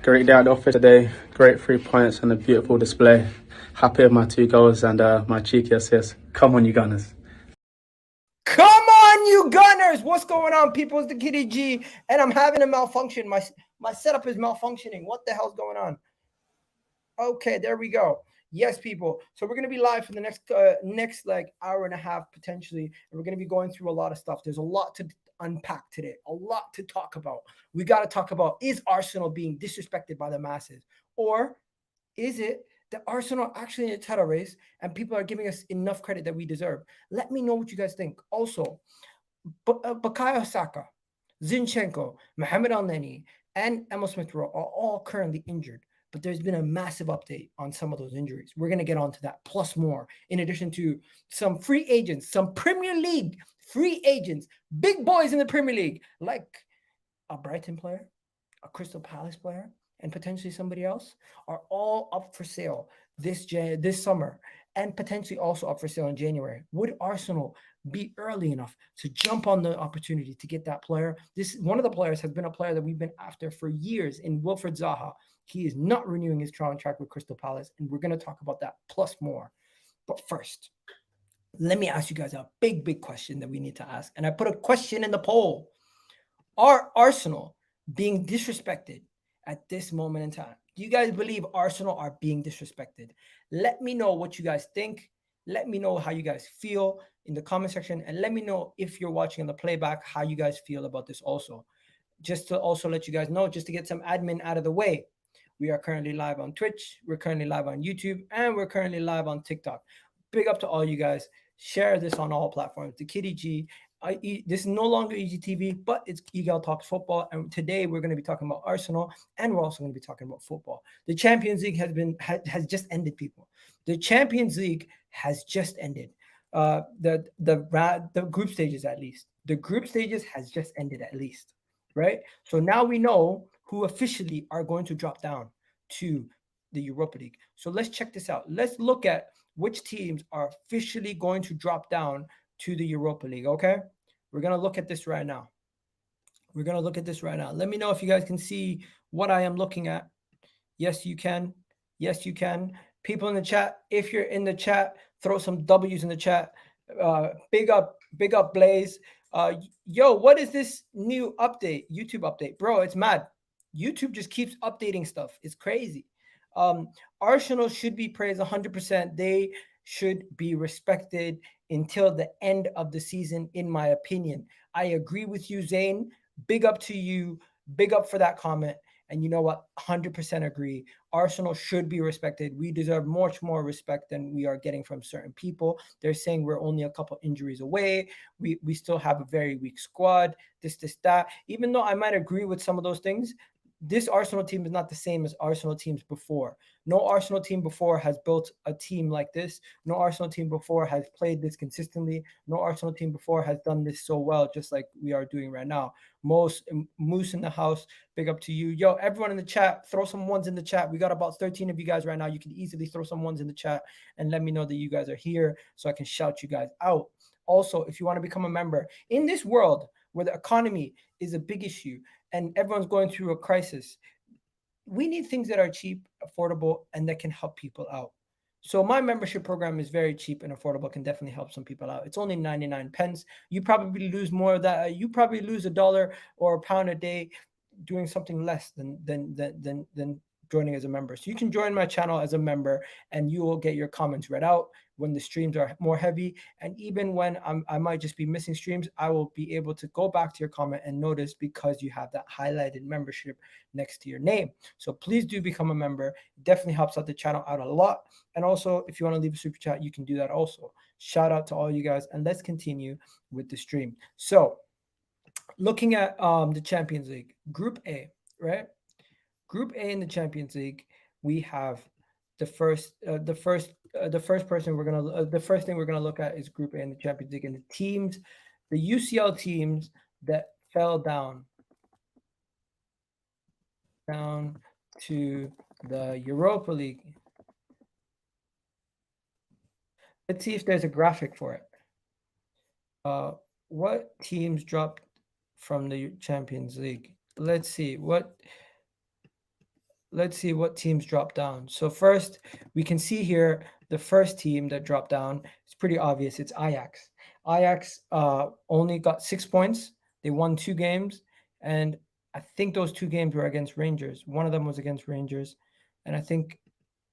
Great day at the office today. Great 3 points and a beautiful display. Happy with my 2 goals and my cheeky assist. Come on, you Gunners. Come on, you Gunners! What's going on, people? It's the Kitty G, and I'm having a malfunction. My setup is malfunctioning. What the hell's going on? Okay, there we go. Yes, people. So we're gonna be live for the next like hour and a half potentially, and we're gonna be going through a lot of stuff. There's a lot to unpack today, a lot to talk about. We got to talk about, is Arsenal being disrespected by the masses, or is it that Arsenal actually in a title race and people are giving us enough credit that we deserve? Let me know what you guys think. Also, Bukayo Saka, Zinchenko, Mohamed Elneny, and Emil Smith-Rowe are all currently injured. But there's been a massive update on some of those injuries. We're going to get onto that, plus more, in addition to some free agents, some Premier League free agents, big boys in the Premier League, like a Brighton player, a Crystal Palace player, and potentially somebody else, are all up for sale this summer, and potentially also up for sale in January. Would Arsenal be early enough to jump on the opportunity to get that player? One of the players has been a player that we've been after for years in Wilfried Zaha. He is not renewing his contract with Crystal Palace, and we're going to talk about that plus more. But first, let me ask you guys a big question that we need to ask. And I put a question in the poll. Are Arsenal being disrespected at this moment in time? Do you guys believe Arsenal are being disrespected? Let me know what you guys think. Let me know how you guys feel in the comment section. And let me know, if you're watching on the playback, how you guys feel about this also. Just to also let you guys know, just to get some admin out of the way, we are currently live on Twitch. We're currently live on YouTube. And we're currently live on TikTok. Big up to all you guys. Share this on all platforms. The Kitty G. This is no longer EGTV, but it's Eagle Talks Football. And today we're going to be talking about Arsenal, and we're also going to be talking about football. The Champions League has just ended, people. The Champions League has just ended. The group stages, at least. The group stages has just ended, at least, right? So now we know who officially are going to drop down to the Europa League. So let's check this out. Let's look at which teams are officially going to drop down to the Europa League, okay? We're going to look at this right now. Let me know if you guys can see what I am looking at. Yes, you can. Yes, you can. People in the chat, if you're in the chat, throw some W's in the chat. Big up Blaze. Yo, what is this new update? YouTube update. Bro, it's mad. YouTube just keeps updating stuff. It's crazy. Arsenal should be praised 100%. They should be respected until the end of the season, in my opinion. I agree with you, Zane. Big up to you. Big up for that comment. And you know what? 100% agree. Arsenal should be respected. We deserve much more respect than we are getting from certain people. They're saying we're only a couple injuries away. We still have a very weak squad. This, that. Even though I might agree with some of those things, this Arsenal team is not the same as Arsenal teams before. No Arsenal team before has built a team like this. No Arsenal team before has played this consistently. No Arsenal team before has done this so well, just like we are doing right now. Moose in the house, big up to you. Yo, everyone in the chat, throw some ones in the chat. We got about 13 of you guys right now. You can easily throw some ones in the chat and let me know that you guys are here so I can shout you guys out. Also, if you want to become a member, in this world where the economy is a big issue and everyone's going through a crisis, we need things that are cheap, affordable, and that can help people out. So my membership program is very cheap and affordable, can definitely help some people out. It's only 99 pence. You probably lose more of that. You probably lose $1 or £1 a day doing something less than joining as a member. So you can join my channel as a member and you will get your comments read out when the streams are more heavy. And even when I might just be missing streams, I will be able to go back to your comment and notice because you have that highlighted membership next to your name. So please do become a member. It definitely helps out the channel out a lot. And also, if you want to leave a super chat, you can do that also. Shout out to all you guys, and let's continue with the stream. So looking at the Champions League, Group A, right? Group A in the Champions League, we have the first thing we're gonna look at is Group A in the Champions League, and the UCL teams that fell down to the Europa League. Let's see if there's a graphic for it. What teams dropped from the Champions League? Let's see what. let's see what teams dropped down. So first, we can see here the first team that dropped down. It's pretty obvious. It's Ajax. Ajax only got 6 points. They won 2 games, and I think those 2 games were against Rangers. One of them was against Rangers, and I think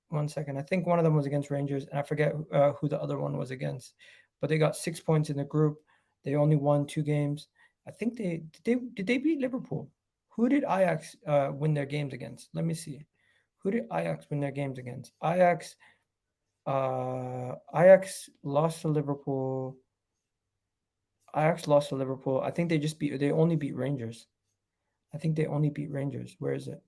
one of them was against Rangers, and I forget who the other one was against. But they got 6 points in the group. They only won 2 games. I think did they beat Liverpool? Who did Ajax win their games against? Let me see. Who did Ajax win their games against? Ajax lost to Liverpool. Ajax lost to Liverpool. I think they only beat Rangers. I think they only beat Rangers. Where is it?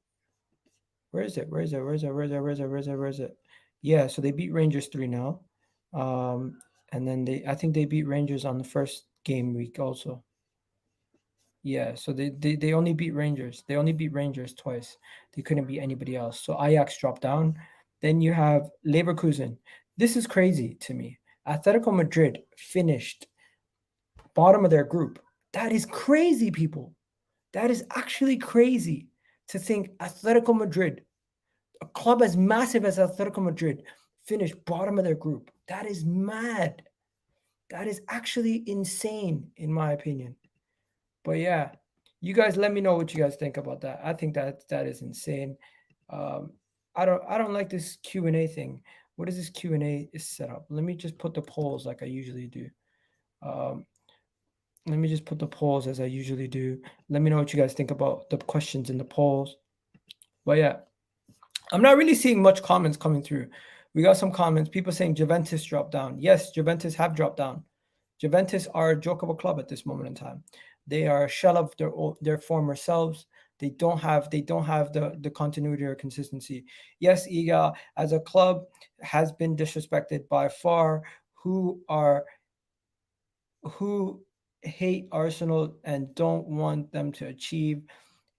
Yeah, so they beat Rangers 3-0. And then I think they beat Rangers on the first game week also. Yeah, so they only beat Rangers. They only beat Rangers twice. They couldn't beat anybody else. So Ajax dropped down. Then you have Leverkusen. This is crazy to me. Atletico Madrid finished bottom of their group. That is crazy, people. That is actually crazy to think Atletico Madrid, a club as massive as Atletico Madrid, finished bottom of their group. That is mad. That is actually insane, in my opinion. But yeah, you guys let me know what you guys think about that. I think that is insane. I don't like this Q&A thing. What is this Q&A set up? Let me just put the polls like I usually do. Let me just put the polls as I usually do. Let me know what you guys think about the questions in the polls. But yeah, I'm not really seeing much comments coming through. We got some comments. People saying Juventus dropped down. Yes, Juventus have dropped down. Juventus are a joke of a club at this moment in time. They are a shell of their former selves. They don't have the continuity or consistency. Yes, Iga as a club has been disrespected by far. Who hate Arsenal and don't want them to achieve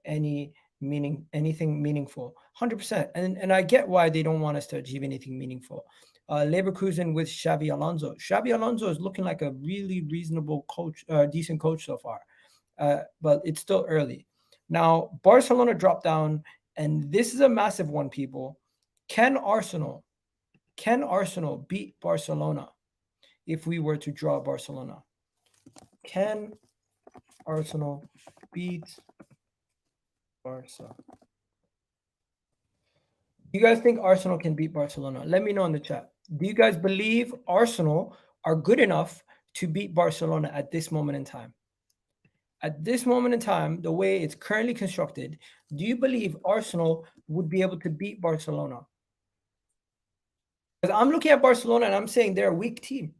anything meaningful. 100%. And I get why they don't want us to achieve anything meaningful. Leverkusen with Xabi Alonso. Xabi Alonso is looking like a really reasonable coach, decent coach so far. But it's still early. Now, Barcelona dropped down, and this is a massive one, people. Can Arsenal beat Barcelona if we were to draw Barcelona? Can Arsenal beat Barca? You guys think Arsenal can beat Barcelona? Let me know in the chat. Do you guys believe Arsenal are good enough to beat Barcelona at this moment in time? At this moment in time, the way it's currently constructed, do you believe Arsenal would be able to beat Barcelona? Because I'm looking at Barcelona and I'm saying they're a weak team.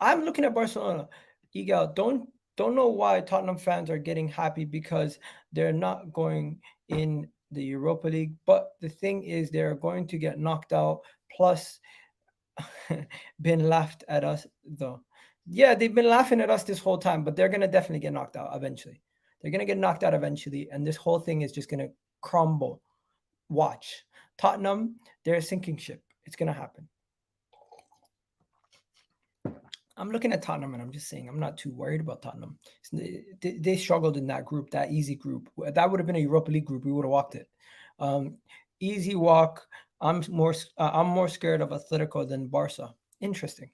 I'm looking at Barcelona. Igal, don't know why Tottenham fans are getting happy because they're not going in the Europa League. But the thing is, they're going to get knocked out. Plus, been laughed at us though. Yeah, they've been laughing at us this whole time, but they're going to definitely get knocked out eventually. They're going to get knocked out eventually, and this whole thing is just going to crumble. Watch. Tottenham, they're a sinking ship. It's going to happen. I'm looking at Tottenham, and I'm just saying I'm not too worried about Tottenham. They struggled in that group, that easy group. That would have been a Europa League group. We would have walked it. Easy walk. I'm more scared of Atletico than Barca. Interesting.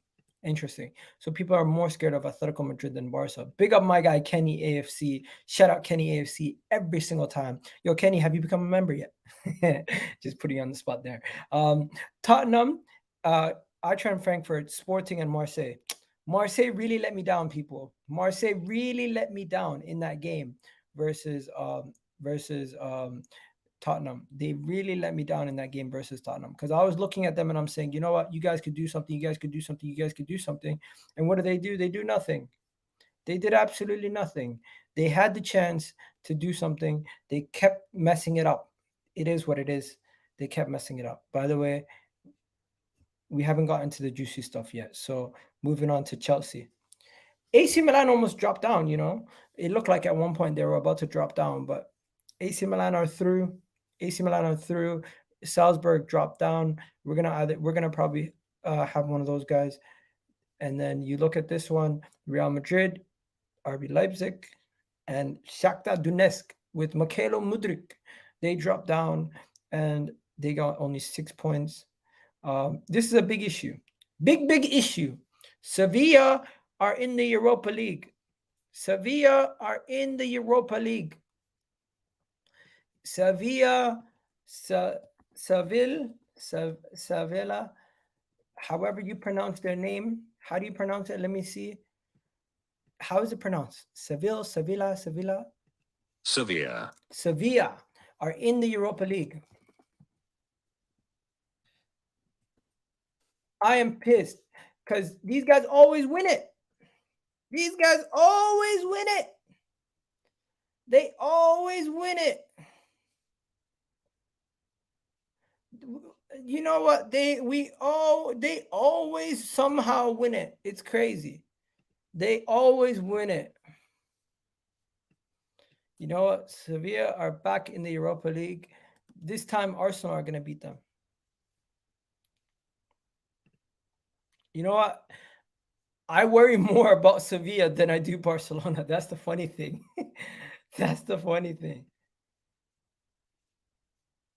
So people are more scared of Atletico Madrid than Barca. Big up my guy Kenny AFC. Shout out Kenny AFC every single time. Yo, Kenny, have you become a member yet? Just putting you on the spot there. Tottenham, Eintracht Frankfurt, Sporting, and Marseille. Marseille really let me down, people. Marseille really let me down in that game versus Tottenham. They really let me down in that game versus Tottenham because I was looking at them and I'm saying, you know what, you guys could do something, you guys could do something, you guys could do something. And what do? They do nothing. They did absolutely nothing. They had the chance to do something. They kept messing it up. It is what it is. They kept messing it up. By the way, we haven't gotten to the juicy stuff yet. So moving on to Chelsea. AC Milan almost dropped down, you know. It looked like at one point they were about to drop down, but AC Milan are through. Salzburg dropped down. We're gonna probably have one of those guys. And then you look at this one: Real Madrid, RB Leipzig, and Shakhtar Donetsk with Mikhailo Mudryk. They dropped down. and they got only 6 points. This is a big issue. Big issue. Sevilla are in the Europa League. Sevilla are in the Europa League. Sevilla, Sevilla, however you pronounce their name. How do you pronounce it? Let me see. How is it pronounced? Sevilla. Sevilla are in the Europa League. I am pissed because these guys always win it. These guys always win it. They always win it. You know what? They always somehow win it. It's crazy. They always win it. You know what? Sevilla are back in the Europa League. This time Arsenal are going to beat them. You know what? I worry more about Sevilla than I do Barcelona. That's the funny thing. That's the funny thing.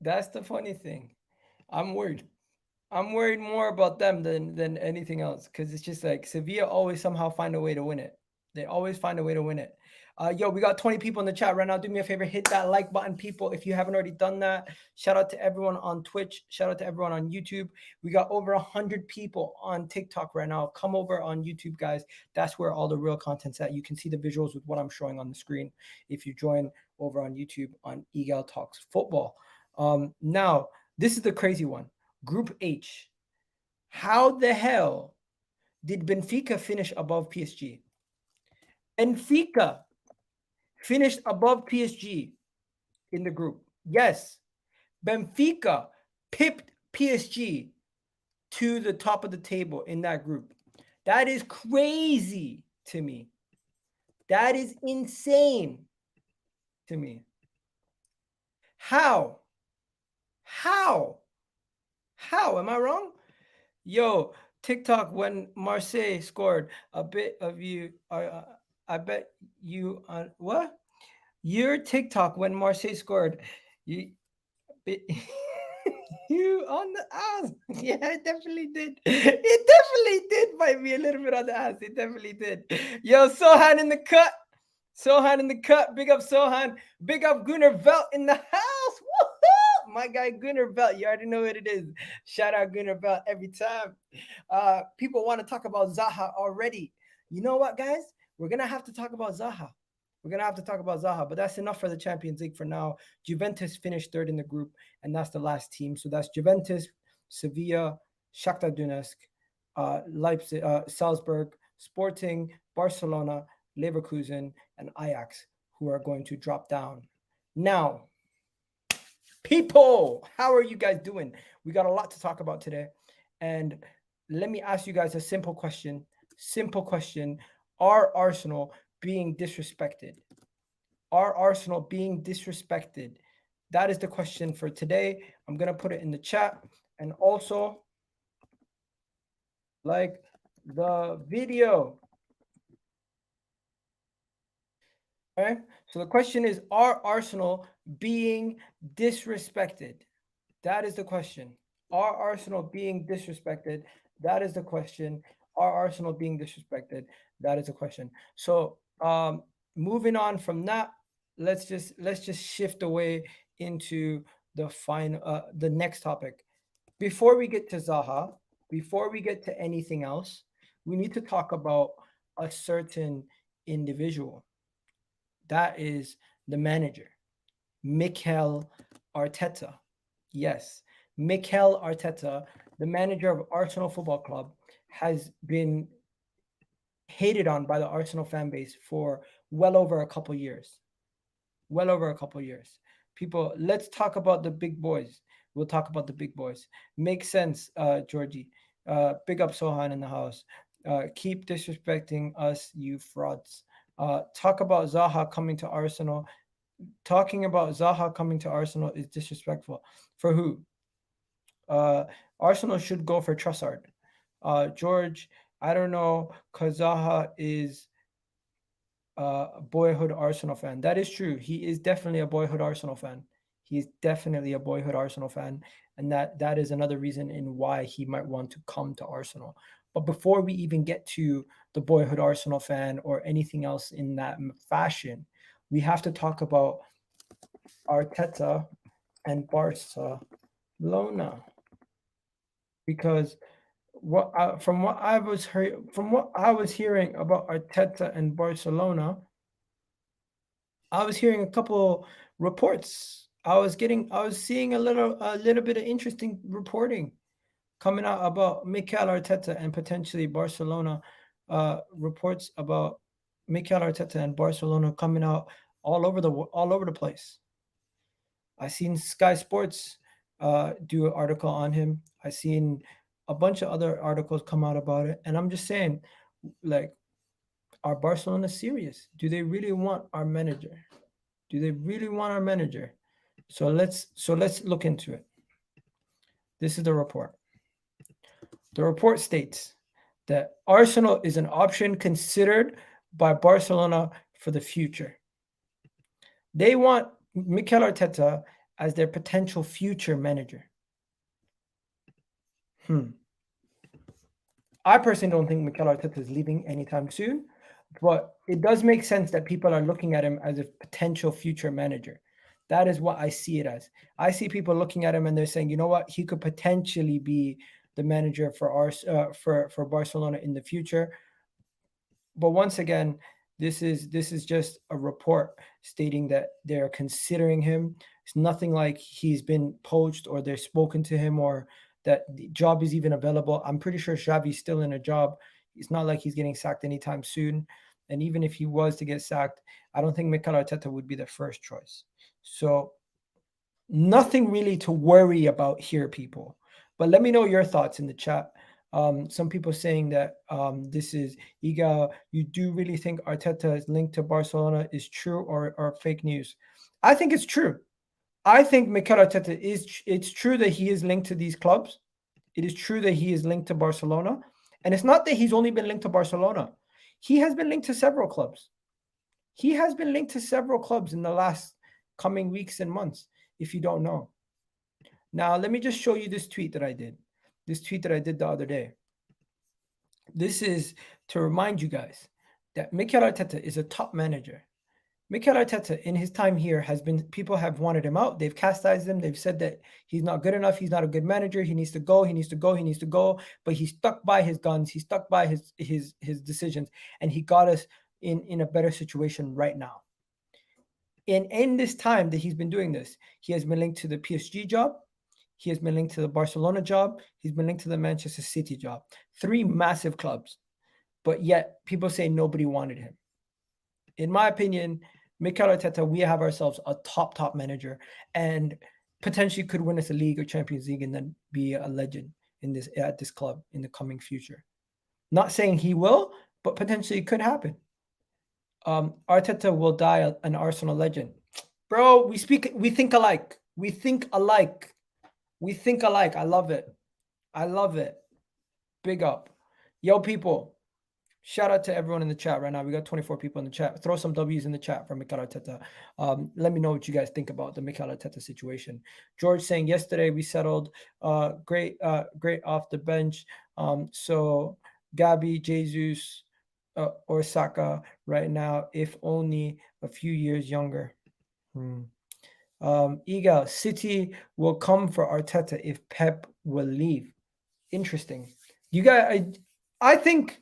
That's the funny thing. I'm worried. I'm worried more about them than anything else, because it's just like Sevilla always somehow find a way to win it. They always find a way to win it. Yo, we got 20 people in the chat right now. Do me a favor, hit that like button, people, if you haven't already done that. Shout out to everyone on Twitch. Shout out to everyone on YouTube. We got over 100 people on TikTok right now. Come over on YouTube, guys. That's where all the real content's at. You can see the visuals with what I'm showing on the screen if you join over on YouTube on Eagle Talks Football. Now, this is the crazy one. Group H. How the hell did Benfica finish above PSG? Benfica finished above PSG in the group. Yes, Benfica pipped PSG to the top of the table in that group. That is crazy to me. That is insane to me. How? Am I wrong? Yo, TikTok, when Marseille scored, a bit of you I bet you on what? Your TikTok when Marseille scored, you you on the ass. Yeah, it definitely did. It definitely did bite me a little bit on the ass. It definitely did. Yo, Sohan in the cut. Sohan in the cut. Big up Sohan. Big up Gunnar Velt in the house. Woo-hoo! My guy Gunnar Velt. You already know what it is. Shout out Gunnar Velt every time. People want to talk about Zaha already. You know what, guys? We're going to have to talk about Zaha. But that's enough for the Champions League for now. Juventus finished third in the group, and that's the last team. So that's Juventus, Sevilla, Shakhtar Donetsk, Leipzig, Salzburg, Sporting, Barcelona, Leverkusen, and Ajax, who are going to drop down. Now, people, how are you guys doing? We got a lot to talk about today. And let me ask you guys a simple question. Are Arsenal being disrespected? Are Arsenal being disrespected? That is the question for today. I'm going to put it in the chat. And also, like the video. All right. So the question is, are Arsenal being disrespected? That is the question. Are Arsenal being disrespected? That is the question. Are Arsenal being disrespected? That is the question. So moving on from that, let's just shift away into the next topic. Before we get to Zaha, before we get to anything else, we need to talk about a certain individual. That is the manager, MIKEL Arteta. Yes, MIKEL Arteta, the manager of Arsenal Football Club, has been hated on by the Arsenal fan base for well over a couple years. People, let's talk about the big boys. We'll talk about the big boys. Makes sense, Georgie. Big up Sohan in the house. Keep disrespecting us, you frauds. Talk about Zaha coming to Arsenal. Talking about Zaha coming to Arsenal is disrespectful. For who? Arsenal should go for Trossard. George, I don't know, because Zaha is a boyhood Arsenal fan. That is true. He is definitely a boyhood Arsenal fan. He's definitely a boyhood Arsenal fan, and that is another reason in why he might want to come to Arsenal. But before we even get to the boyhood Arsenal fan or anything else in that fashion, we have to talk about Arteta and Barcelona, because from what I was hearing about Arteta and Barcelona, I was hearing a couple reports. I was seeing a little bit of interesting reporting coming out about MIKEL Arteta and potentially Barcelona. Reports about MIKEL Arteta and Barcelona coming out all over the place. I seen Sky Sports do an article on him. I seen a bunch of other articles come out about it, and I'm just saying, like, are Barcelona serious? Do they really want our manager? Do they really want our manager? So let's look into it. This is the report. The report states that Arsenal is an option considered by Barcelona for the future. They want MIKEL Arteta as their potential future manager. I personally don't think MIKEL Arteta is leaving anytime soon, but it does make sense that people are looking at him as a potential future manager. That is what I see it as. I see people looking at him and they're saying, you know what, he could potentially be the manager for Barcelona in the future. But once again, this is just a report stating that they're considering him. It's nothing like he's been poached or they've spoken to him or that the job is even available. I'm pretty sure Xavi's still in a job. It's not like he's getting sacked anytime soon. And even if he was to get sacked, I don't think MIKEL Arteta would be the first choice. So nothing really to worry about here, people. But let me know your thoughts in the chat. Some people saying that this is Iga. You do really think Arteta is linked to Barcelona is true or fake news? I think it's true. I think MIKEL Arteta it's true that he is linked to these clubs. It is true that he is linked to Barcelona. And it's not that he's only been linked to Barcelona. He has been linked to several clubs. He has been linked to several clubs in the last coming weeks and months, if you don't know. Now, let me just show you this tweet that I did. This tweet that I did the other day. This is to remind you guys that MIKEL Arteta is a top manager. MIKEL Arteta, in his time here, people have wanted him out. They've chastised him. They've said that he's not good enough. He's not a good manager. He needs to go. He needs to go. He needs to go. But he stuck by his guns. He stuck by his decisions, and he got us in a better situation right now. In this time that he's been doing this, he has been linked to the PSG job. He has been linked to the Barcelona job. He's been linked to the Manchester City job. 3 massive clubs. But yet, people say nobody wanted him. In my opinion, MIKEL Arteta, we have ourselves a top manager and potentially could win us a league or Champions League and then be a legend at this club in the coming future. Not saying he will, but potentially it could happen. Arteta will die an Arsenal legend. Bro, we think alike. We think alike. I love it. Big up. Yo, people. Shout out to everyone in the chat right now. We got 24 people in the chat. Throw some W's in the chat for MIKEL Arteta. Let me know what you guys think about the MIKEL Arteta situation. George saying yesterday we settled. Great off the bench. So Gabi, Jesus, or Saka right now, if only a few years younger. Iga, City will come for Arteta if Pep will leave. Interesting. You guys, I think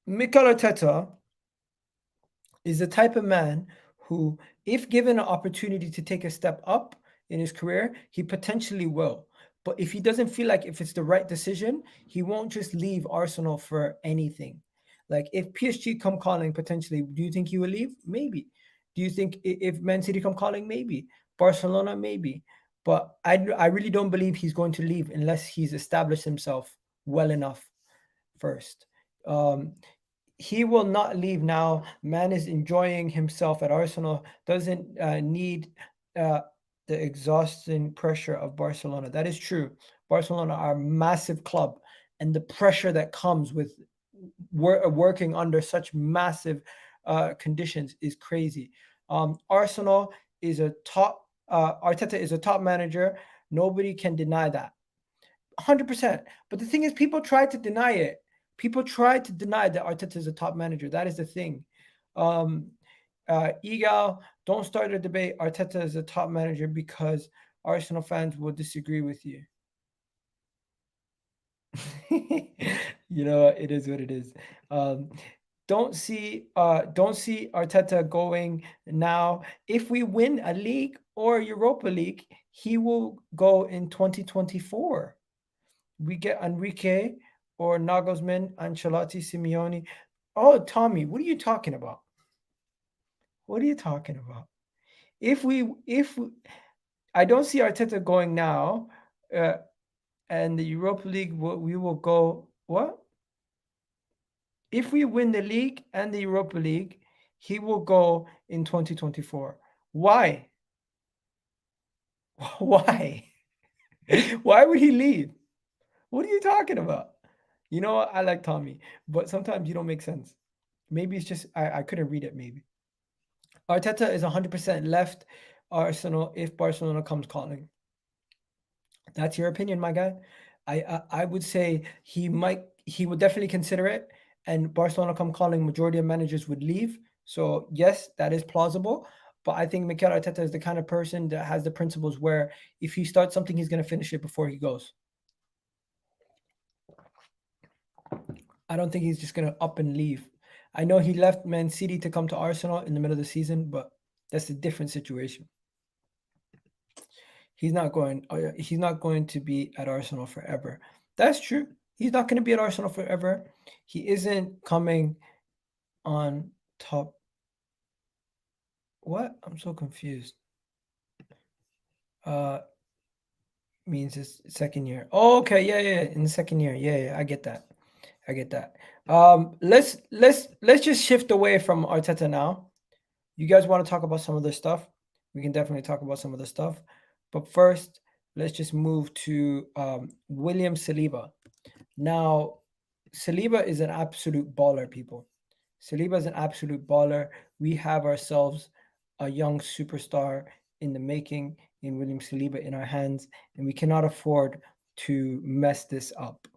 MIKEL Arteta is the type of man who, if given an opportunity to take a step up in his career, he potentially will. But if he doesn't feel like if it's the right decision, he won't just leave Arsenal for anything. Like if PSG come calling potentially, do you think he will leave? Maybe. Do you think if Man City come calling? Maybe. Barcelona? Maybe. But I really don't believe he's going to leave unless he's established himself well enough first. He will not leave now. Man is enjoying himself at Arsenal. Doesn't need the exhausting pressure of Barcelona. That is true. Barcelona are a massive club, and the pressure that comes with working under such massive conditions is crazy. Arsenal is a top Arteta is a top manager. Nobody can deny that. 100%. But the thing is, people try to deny it. People try to deny that Arteta is a top manager. That is the thing. Egal, don't start a debate. Arteta is a top manager because Arsenal fans will disagree with you. You know, it is what it is. Don't see Arteta going now. If we win a league or Europa League, he will go in 2024. We get Enrique or Nagelsmann, Ancelotti, Simeone. Oh, Tommie, what are you talking about? What are you talking about? If I don't see Arteta going now, and the Europa League, we will go, what? If we win the league and the Europa League, he will go in 2024. Why? Why? Why would he leave? What are you talking about? You know what? I like Tommie, but sometimes you don't make sense. Maybe it's just I couldn't read it, maybe. Arteta is 100% left Arsenal if Barcelona comes calling. That's your opinion, my guy. I would say he would definitely consider it, and Barcelona come calling, majority of managers would leave. So yes, that is plausible. But I think Mikel Arteta is the kind of person that has the principles where if he starts something, he's going to finish it before he goes. I don't think he's just going to up and leave. I know he left Man City to come to Arsenal in the middle of the season, but that's a different situation. He's not going to be at Arsenal forever. That's true. He's not going to be at Arsenal forever. He isn't coming on top. What? I'm so confused. Means his second year. Oh, okay. Yeah. In the second year. Yeah. I get that. Let's just shift away from Arteta now. You guys want to talk about some of this stuff? We can definitely talk about some of the stuff. But first, let's just move to William Saliba. Now, Saliba is an absolute baller, people. Saliba is an absolute baller. We have ourselves a young superstar in the making in William Saliba in our hands, and we cannot afford to mess this up.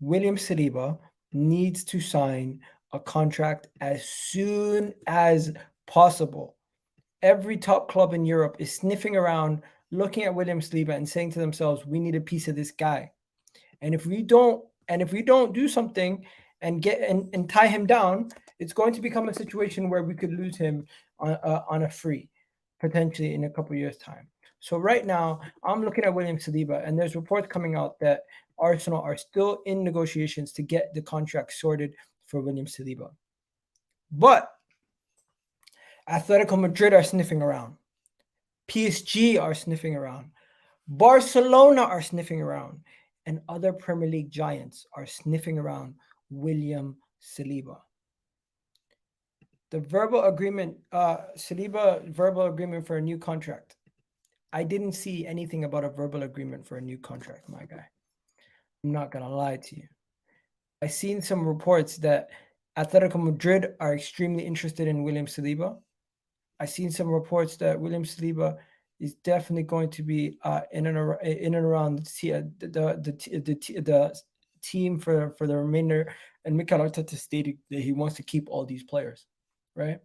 William Saliba needs to sign a contract as soon as possible. Every top club in Europe is sniffing around, looking at William Saliba and saying to themselves, we need a piece of this guy. And if we don't do something and tie him down, it's going to become a situation where we could lose him on a free, potentially in a couple of years' time. So right now, I'm looking at William Saliba, and there's reports coming out that Arsenal are still in negotiations to get the contract sorted for William Saliba. But Atletico Madrid are sniffing around. PSG are sniffing around. Barcelona are sniffing around. And other Premier League giants are sniffing around William Saliba. The verbal agreement, Saliba verbal agreement for a new contract. I didn't see anything about a verbal agreement for a new contract, my guy. I'm not going to lie to you. I've seen some reports that Atletico Madrid are extremely interested in William Saliba. I've seen some reports that William Saliba is definitely going to be in and around the team for the remainder. And Mikel Arteta stated that he wants to keep all these players, right?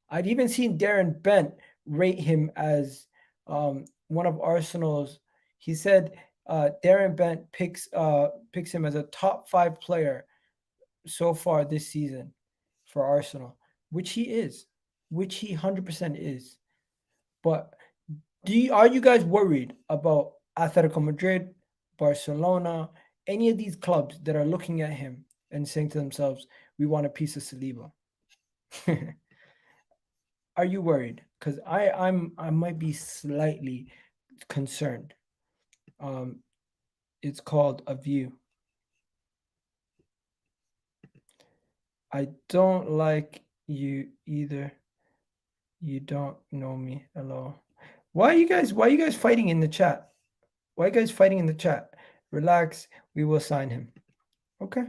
I'd even seen Darren Bent rate him as one of Arsenal's. He said Darren Bent picks him as a top 5 player so far this season for Arsenal, which he is, which he 100% is. But are you guys worried about Atletico Madrid, Barcelona, any of these clubs that are looking at him and saying to themselves, we want a piece of Saliba? Are you worried? Because I might be slightly concerned. It's called A View. I don't like you either. You don't know me. Hello. Why are you guys fighting in the chat? Why are you guys fighting in the chat? Relax. We will sign him. Okay.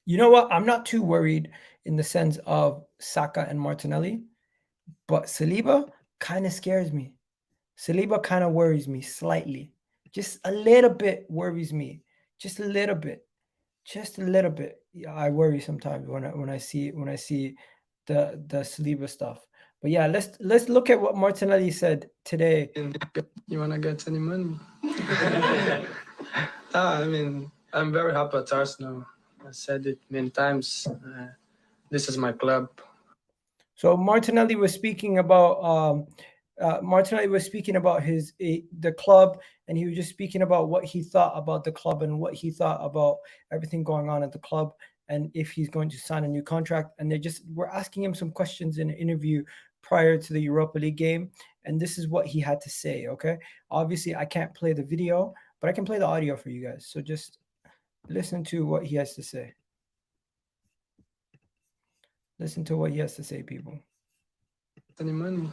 You know what? I'm not too worried in the sense of Saka and Martinelli, but Saliba kind of scares me. Saliba kind of worries me slightly. Just a little bit worries me. Just a little bit. Just a little bit. Yeah, I worry sometimes when I see the Saliba stuff. But yeah, let's look at what Martinelli said today. You wanna get any money? I mean, I'm very happy at Arsenal. I said it many times. This is my club. So Martinelli was speaking about the club, and he was just speaking about what he thought about the club and what he thought about everything going on at the club, and if he's going to sign a new contract. And they just were asking him some questions in an interview prior to the Europa League game, and this is what he had to say. Okay, obviously I can't play the video, but I can play the audio for you guys. So just listen to what he has to say. Listen to what he has to say, people. Any money?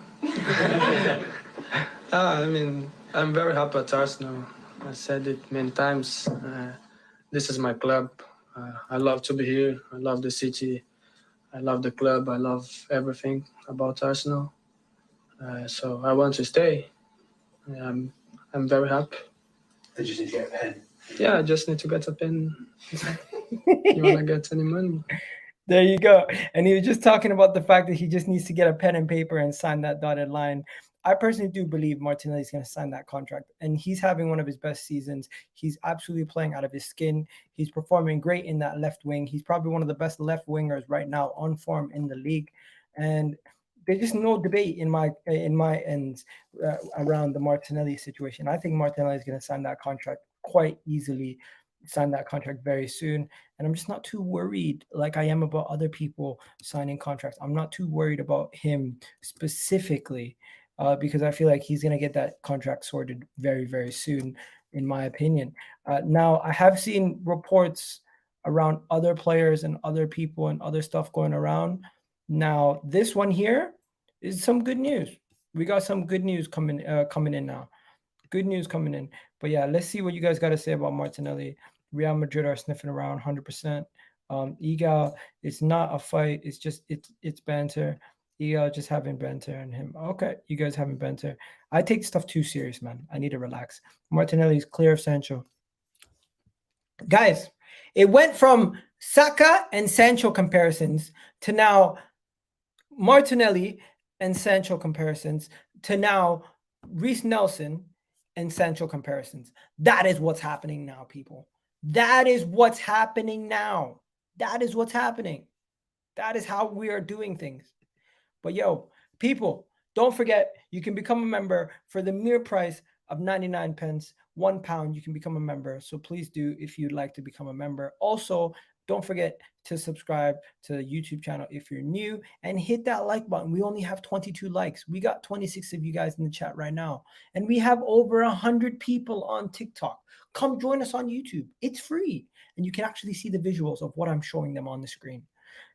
I mean, I'm very happy at Arsenal. I said it many times. This is my club. I love to be here. I love the city. I love the club. I love everything about Arsenal. So I want to stay. I'm very happy. I just need to get a pen. Yeah, I just need to get a pen. You wanna get any money? There you go. And he was just talking about the fact that he just needs to get a pen and paper and sign that dotted line. I personally do believe Martinelli is going to sign that contract, and he's having one of his best seasons. He's absolutely playing out of his skin. He's performing great in that left wing. He's probably one of the best left wingers right now on form in the league. And there's just no debate in my ends around the Martinelli situation. I think Martinelli is going to sign that contract quite easily, sign that contract very soon. And I'm just not too worried like I am about other people signing contracts. I'm not too worried about him specifically because I feel like he's going to get that contract sorted very, very soon, in my opinion. Now, I have seen reports around other players and other people and other stuff going around. Now, this one here is some good news. We got some good news coming in now. Good news coming in. But yeah, let's see what you guys got to say about Martinelli. Real Madrid are sniffing around 100%. Egal, it's not a fight. It's just it's banter. Egal just having banter and him. Okay, you guys having banter. I take stuff too serious, man. I need to relax. Martinelli's clear of Sancho. Guys, it went from Saka and Sancho comparisons to now Martinelli and Sancho comparisons to now Reiss Nelson and Sancho comparisons. That is what's happening now, people. That is what's happening now. That is what's happening. That is how we are doing things. But yo, people, don't forget, you can become a member for the mere price of 99 pence, £1. You can become a member. So please do if you'd like to become a member. Also, don't forget to subscribe to the YouTube channel if you're new and hit that like button. We only have 22 likes. We got 26 of you guys in the chat right now. And we have over 100 people on TikTok. Come join us on YouTube. It's free. And you can actually see the visuals of what I'm showing them on the screen.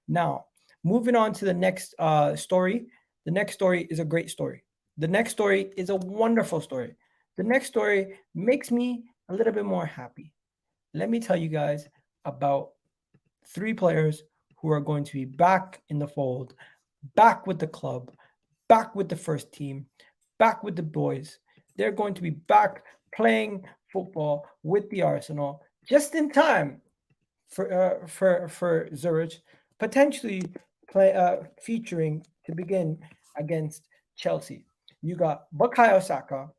Now, moving on to the next story. The next story is a great story. The next story is a wonderful story. The next story makes me a little bit more happy. Let me tell you guys about 3 players who are going to be back in the fold, back with the club, back with the first team, back with the boys. They're going to be back playing football with the Arsenal just in time for Zurich, potentially featuring to begin against Chelsea. You got Bukayo Saka,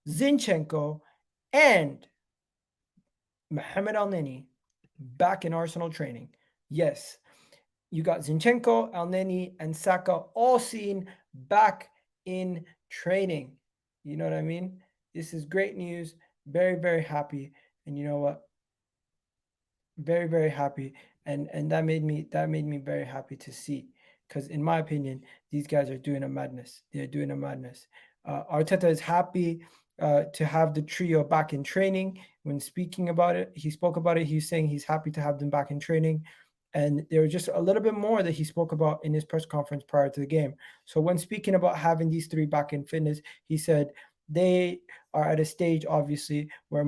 Zinchenko, and Mohamed Elneny back in Arsenal training. Yes, you got Zinchenko, Elneny, and Saka all seen back in training. You know what I mean? This is great news. Very, very happy. And you know what? Very, very happy. And that made me very happy to see. Because in my opinion, these guys are doing a madness. They're doing a madness. Arteta is happy to have the trio back in training. When speaking about it, he spoke about it. He's saying he's happy to have them back in training. And there was just a little bit more that he spoke about in his press conference prior to the game. So when speaking about having these 3 back in fitness, he said they are at a stage, obviously, where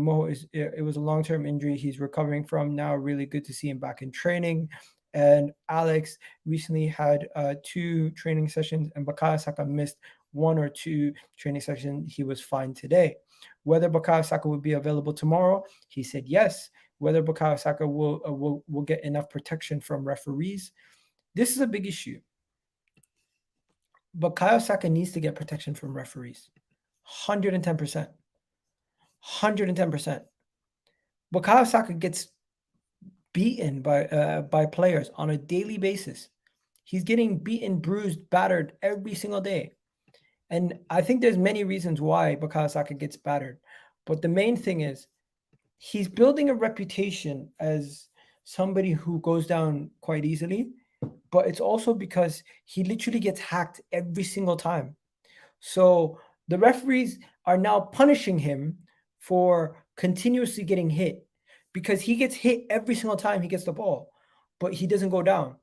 it was a long-term injury he's recovering from now. Really good to see him back in training. And Alex recently had 2 training sessions, and Bukayo Saka missed 1 or 2 training sessions. He was fine today. Whether Bukayo Saka will be available tomorrow, he said yes. Whether Bukayo Saka will get enough protection from referees, this is a big issue. Bukayo Saka needs to get protection from referees. 110%. 110%. Bukayo Saka gets beaten by players on a daily basis. He's getting beaten, bruised, battered every single day. And I think there's many reasons why Bukayo Saka gets battered. But the main thing is he's building a reputation as somebody who goes down quite easily. But it's also because he literally gets hacked every single time. So the referees are now punishing him for continuously getting hit, because he gets hit every single time he gets the ball, but he doesn't go down.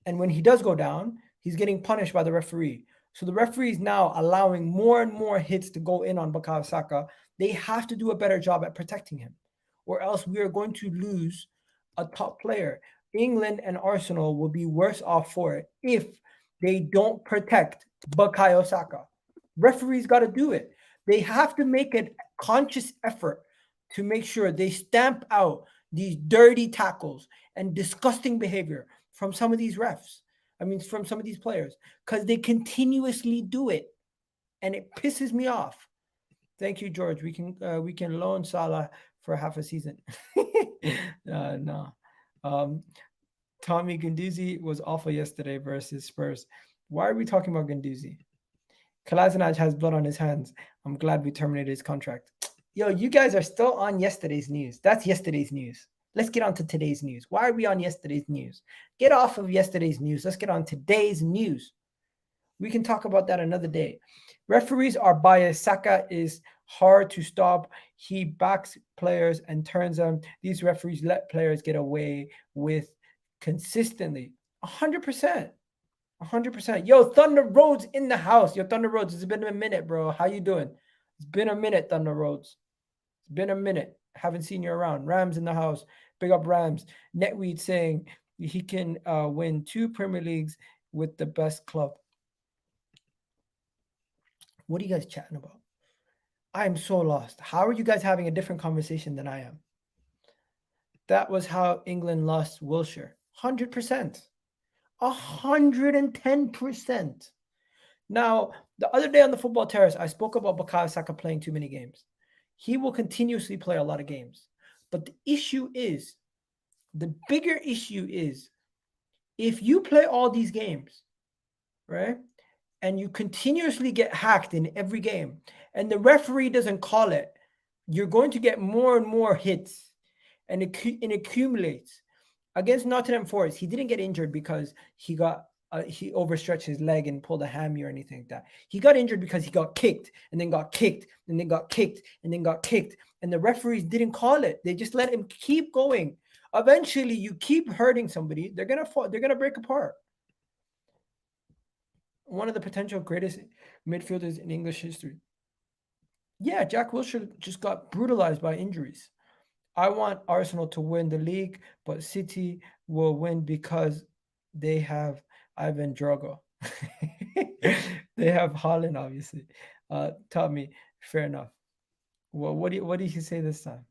And when he does go down, he's getting punished by the referee. So the referee is now allowing more and more hits to go in on Bukayo Saka. They have to do a better job at protecting him, or else we are going to lose a top player. England and Arsenal will be worse off for it if they don't protect Bukayo Saka. Referees got to do it. They have to make a conscious effort to make sure they stamp out these dirty tackles and disgusting behavior from some of these refs. I mean, from some of these players, because they continuously do it, and it pisses me off. Thank you, George. We can loan Salah for half a season. No. Tommie Guendouzi was awful yesterday versus Spurs. Why are we talking about Guendouzi? Kolasinac has blood on his hands. I'm glad we terminated his contract. Yo, you guys are still on yesterday's news. That's yesterday's news. Let's get on to today's news. Why are we on yesterday's news? Get off of yesterday's news. Let's get on today's news. We can talk about that another day. Referees are biased. Saka is hard to stop. He backs players and turns them. These referees let players get away with consistently. 100%. 100%. Yo, Thunder Roads in the house. Yo, Thunder Roads, it's been a minute, bro. How you doing? It's been a minute, Thunder Roads. It's been a minute. Haven't seen you around. Rams in the house. Big up Rams. Netweed saying he can win 2 Premier Leagues with the best club. What are you guys chatting about? I am so lost. How are you guys having a different conversation than I am? That was how England lost Wilshere. 100%. 110%. Now, the other day on the Football Terrace, I spoke about Bukayo Saka playing too many games. He will continuously play a lot of games. But the bigger issue is, if you play all these games, right, and you continuously get hacked in every game, and the referee doesn't call it, you're going to get more and more hits, and it accumulates. Against Nottingham Forest, he didn't get injured because he overstretched his leg and pulled a hammy or anything like that. He got injured because he got kicked and then got kicked and then got kicked and then got kicked, and the referees didn't call it. They just let him keep going. Eventually, you keep hurting somebody, they're gonna fall, they're gonna break apart. One of the potential greatest midfielders in English history. Yeah, Jack Wilshere just got brutalized by injuries. I want Arsenal to win the league, but City will win because they have Ivan Drogo. They have Haaland, obviously. Tommie, fair enough. Well, what did he say this time?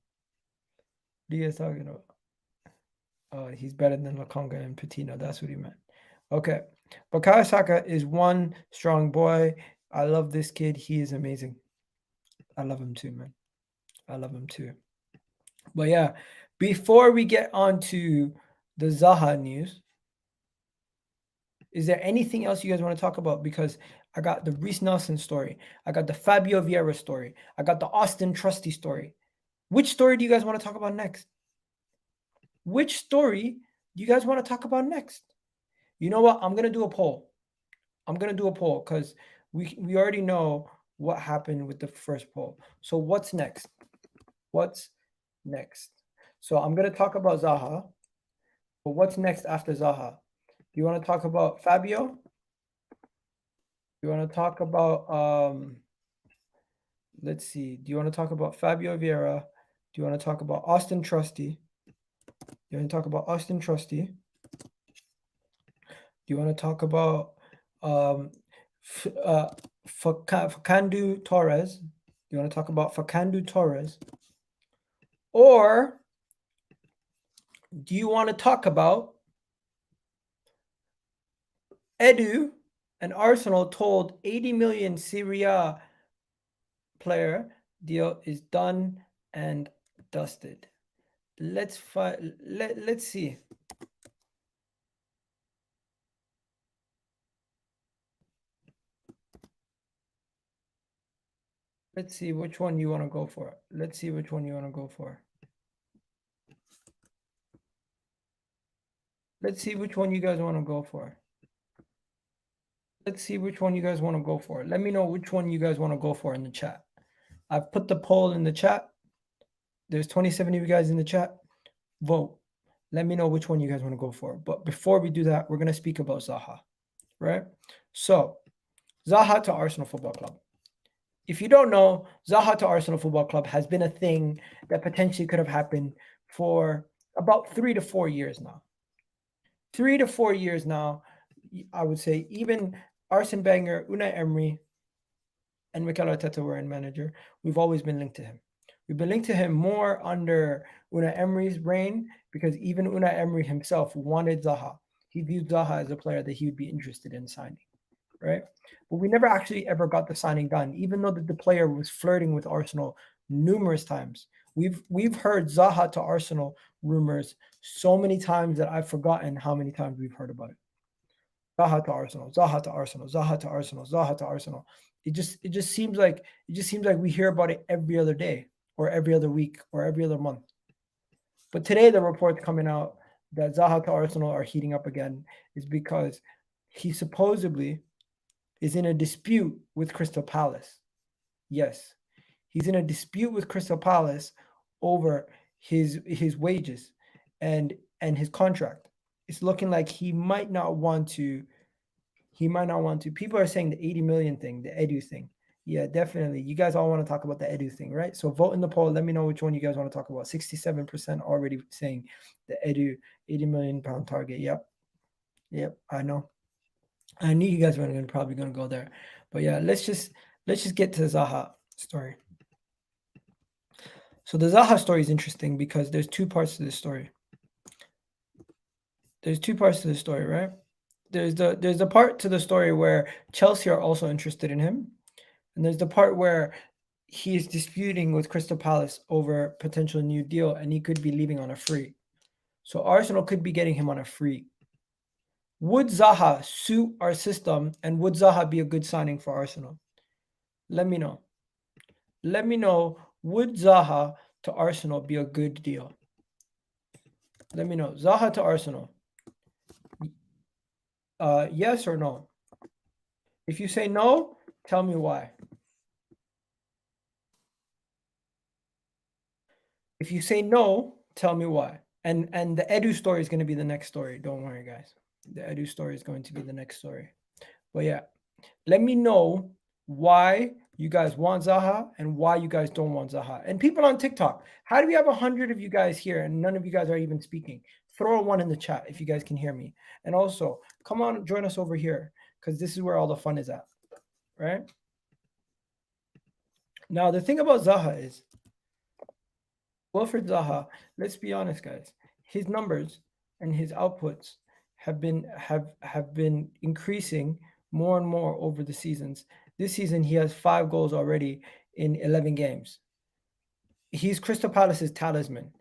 What are you guys talking about? Oh, he's better than Lokonga and Patino. That's what he meant. Okay. Bukayo Saka is one strong boy. I love this kid. He is amazing. I love him too, man. I love him too. But yeah, before we get on to the Zaha news, is there anything else you guys want to talk about? Because I got the Reiss Nelson story. I got the Fabio Vieira story. I got the Auston Trusty story. Which story do you guys want to talk about next? Which story do you guys want to talk about next? You know what? I'm going to do a poll. I'm going to do a poll because we already know what happened with the first poll. So what's next? What's next? So I'm going to talk about Zaha. But what's next after Zaha? Do you want to talk about Fabio? You want to talk about, let's see. Do you want to talk about Fabio Vieira? Do you want to talk about Auston Trusty? You want to talk about Auston Trusty? Do you want to talk about Facandu Torres? Do you want to talk about Facandu Torres? Or do you want to talk about Edu and Arsenal told 80 million Serie A player deal is done and dusted? Let's see. Let's see which one you want to go for. Let's see which one you want to go for. Let's see which one you guys want to go for. Let's see which one you guys want to go for. Let me know which one you guys want to go for in the chat. I've put the poll in the chat. There's 27 of you guys in the chat. Vote. Let me know which one you guys want to go for. But before we do that, we're going to speak about Zaha, right? So, Zaha to Arsenal Football Club. If you don't know, Zaha to Arsenal Football Club has been a thing that potentially could have happened for about 3 to 4 years now. 3 to 4 years now, I would say. Even Arsene Wenger, Unai Emery, and MIKEL Arteta were in manager. We've always been linked to him. We've been linked to him more under Unai Emery's reign because even Unai Emery himself wanted Zaha. He viewed Zaha as a player that he would be interested in signing, right? But we never actually ever got the signing done, even though the player was flirting with Arsenal numerous times. We've heard Zaha to Arsenal rumors so many times that I've forgotten how many times we've heard about it. Zaha to Arsenal, Zaha to Arsenal, Zaha to Arsenal, Zaha to Arsenal. It just seems like we hear about it every other day or every other week or every other month. But today the reports coming out that Zaha to Arsenal are heating up again is because he supposedly is in a dispute with Crystal Palace. Yes, he's in a dispute with Crystal Palace over his wages and his contract. It's looking like he might not want to. People are saying the 80 million thing, the Edu thing. Yeah, definitely. You guys all want to talk about the Edu thing, right? So vote in the poll. Let me know which one you guys want to talk about. 67% already saying the Edu 80 million pound target. Yep, I know. I knew you guys were probably going to go there. But yeah, let's just get to the Zaha story. So the Zaha story is interesting because there's two parts to this story. There's two parts to the story, right? There's the part to the story where Chelsea are also interested in him. And there's the part where he is disputing with Crystal Palace over potential new deal and he could be leaving on a free. So Arsenal could be getting him on a free. Would Zaha suit our system and would Zaha be a good signing for Arsenal? Let me know. Let me know, would Zaha to Arsenal be a good deal? Let me know. Zaha to Arsenal. Yes or no? If you say no, tell me why. If you say no, tell me why. And the Edu story is going to be the next story. Don't worry, guys. The Edu story is going to be the next story. But yeah, let me know why you guys want Zaha and why you guys don't want Zaha. And people on TikTok, how do we have 100 of you guys here and none of you guys are even speaking? Throw a 1 in the chat if you guys can hear me. And also, come on, join us over here because this is where all the fun is at, right? Now, the thing about Zaha is, Wilfried Zaha, let's be honest, guys, his numbers and his outputs have been increasing more and more over the seasons. This season, he has 5 goals already in 11 games. He's Crystal Palace's talisman.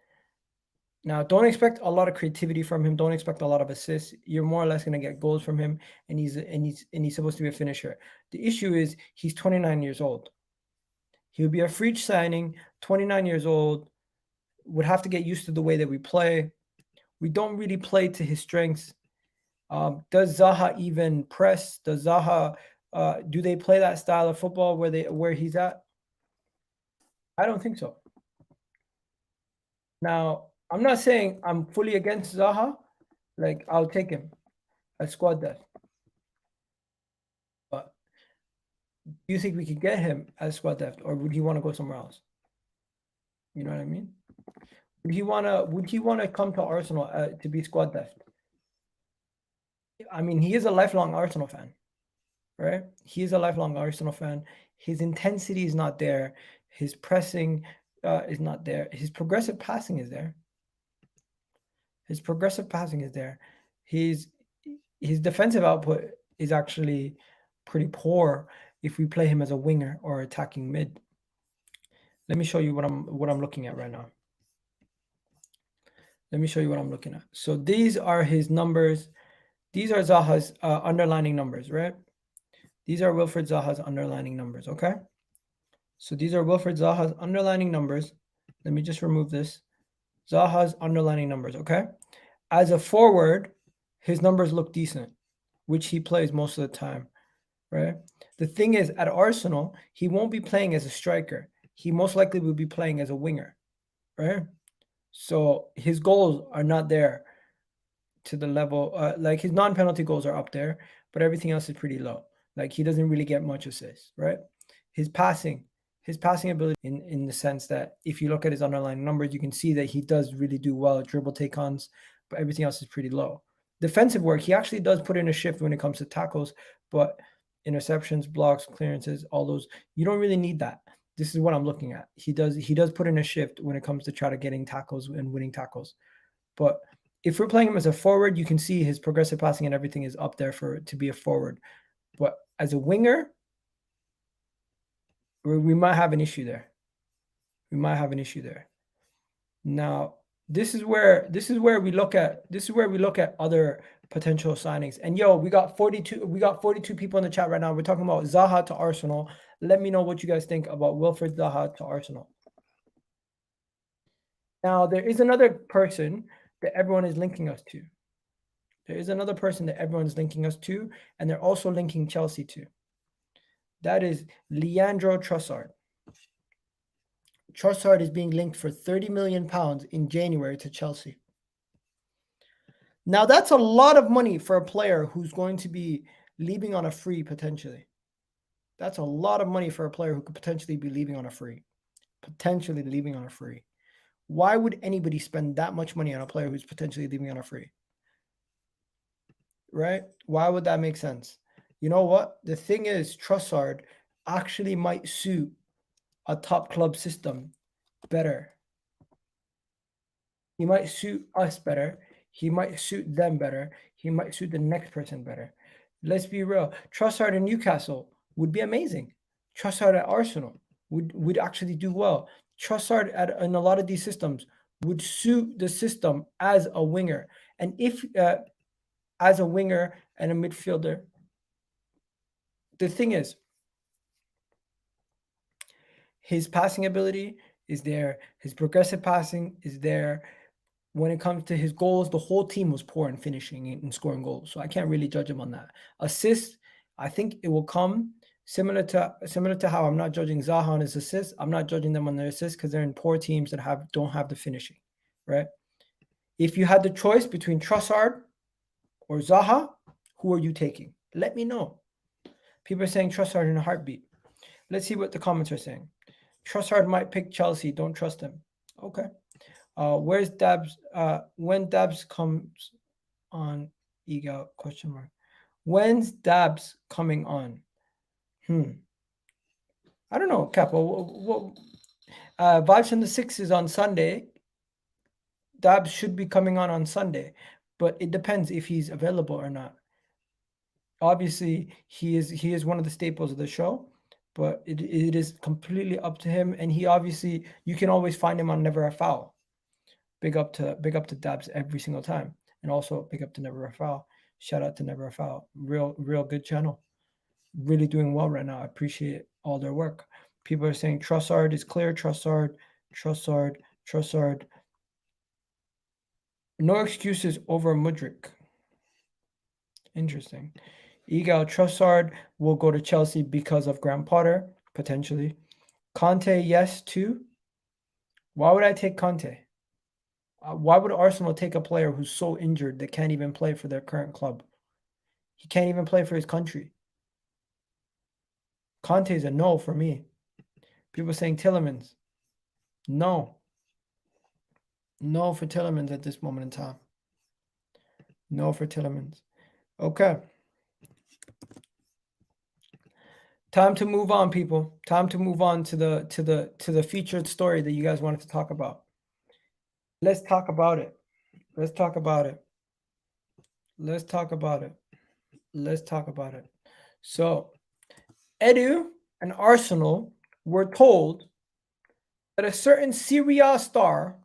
Now, don't expect a lot of creativity from him. Don't expect a lot of assists. You're more or less going to get goals from him, and he's supposed to be a finisher. The issue is he's 29 years old. He would be a free signing, 29 years old, would have to get used to the way that we play. We don't really play to his strengths. Does Zaha even press? Does Zaha do they play that style of football where he's at? I don't think so. Now, I'm not saying I'm fully against Zaha. Like, I'll take him as squad depth. But do you think we could get him as squad depth, or would he want to go somewhere else? You know what I mean? Would he want to come to Arsenal to be squad depth? I mean, he is a lifelong Arsenal fan, right? He is a lifelong Arsenal fan. His intensity is not there. His pressing is not there. His progressive passing is there. His progressive passing is there. His defensive output is actually pretty poor if we play him as a winger or attacking mid. Let me show you what I'm looking at right now. Let me show you what I'm looking at. So these are his numbers. These are Zaha's underlining numbers, right? These are Wilfried Zaha's underlining numbers, okay? So these are Wilfried Zaha's underlining numbers. Let me just remove this. Zaha's underlining numbers, okay? As a forward, his numbers look decent, which he plays most of the time, right? The thing is, at Arsenal, he won't be playing as a striker. He most likely will be playing as a winger, right? So his goals are not there to the level, like his non-penalty goals are up there, but everything else is pretty low. Like he doesn't really get much assists, right? His passing ability in the sense that if you look at his underlying numbers, you can see that he does really do well at dribble take-ons, but everything else is pretty low. Defensive work, he actually does put in a shift when it comes to tackles, but interceptions, blocks, clearances, all those, you don't really need that. This is what I'm looking at. He does put in a shift when it comes to try to getting tackles and winning tackles. But if we're playing him as a forward, you can see his progressive passing and everything is up there for to be a forward. But as a winger, we might have an issue there. We might have an issue there. Now, this is where we look at other potential signings. And yo, we got 42 people in the chat right now. We're talking about Zaha to Arsenal. Let me know what you guys think about Wilfried Zaha to Arsenal. Now, there is another person that everyone is linking us to. There is another person that everyone's linking us to, and they're also linking Chelsea to. That is Leandro Trossard. Trossard is being linked for £30 million in January to Chelsea. Now, that's a lot of money for a player who's going to be leaving on a free potentially. That's a lot of money for a player who could potentially be leaving on a free. Potentially leaving on a free. Why would anybody spend that much money on a player who's potentially leaving on a free? Right? Why would that make sense? You know what? The thing is, Trossard actually might suit a top club system better. He might suit us better. He might suit them better. He might suit the next person better. Let's be real. Trossard in Newcastle would be amazing. Trossard at Arsenal would actually do well. Trossard in a lot of these systems would suit the system as a winger. And if as a winger and a midfielder, the thing is, his passing ability is there. His progressive passing is there. When it comes to his goals, the whole team was poor in finishing and scoring goals. So I can't really judge him on that. Assists, I think it will come similar to how I'm not judging Zaha on his assists. I'm not judging them on their assists because they're in poor teams that don't have the finishing, right? If you had the choice between Trossard or Zaha, who are you taking? Let me know. People are saying Trossard in a heartbeat. Let's see what the comments are saying. Trossard might pick Chelsea. Don't trust him. Okay. Where's Dabs? When Dabs comes on, Ego ? When's Dabs coming on? I don't know, Capo. Vibes from the Six is on Sunday. Dabs should be coming on Sunday, but it depends if he's available or not. Obviously, he is one of the staples of the show, but it is completely up to him. And he obviously, you can always find him on Never a Foul. Big up to Dabs every single time, and also big up to Never a Foul. Shout out to Never a Foul. Real good channel. Really doing well right now. I appreciate all their work. People are saying Trossard is clear. Trossard. No excuses over Mudryk. Interesting. Egal, Trossard will go to Chelsea because of Graham Potter, potentially. Conte, yes, too. Why would I take Conte? Why would Arsenal take a player who's so injured that can't even play for their current club? He can't even play for his country. Conte is a no for me. People saying Tielemans. No. No for Tielemans at this moment in time. No for Tielemans. Okay. Time to move on, people. Time to move on to the featured story that you guys wanted to talk about. Let's talk about it. Let's talk about it. Let's talk about it. Let's talk about it. So, Edu and Arsenal were told that a certain Serie A star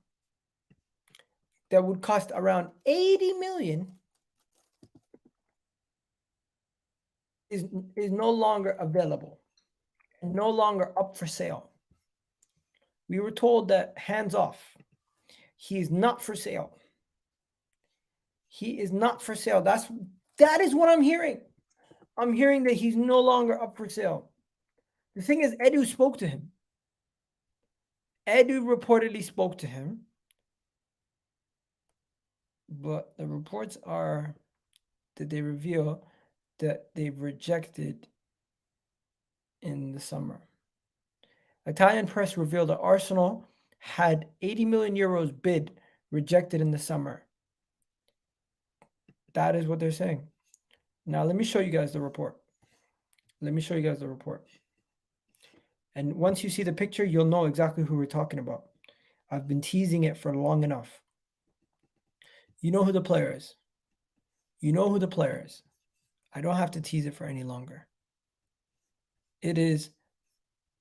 that would cost around 80 million is no longer available and no longer up for sale. We were told that hands off. He is not for sale. He is not for sale. That is what I'm hearing. I'm hearing that he's no longer up for sale. The thing is, Edu spoke to him. Edu reportedly spoke to him. But the reports are that they reveal that they've rejected in the summer. Italian press revealed that Arsenal had 80 million euros bid rejected in the summer. That is what they're saying. Now, let me show you guys the report. Let me show you guys the report. And once you see the picture, you'll know exactly who we're talking about. I've been teasing it for long enough. You know who the player is. You know who the player is. I don't have to tease it for any longer. It is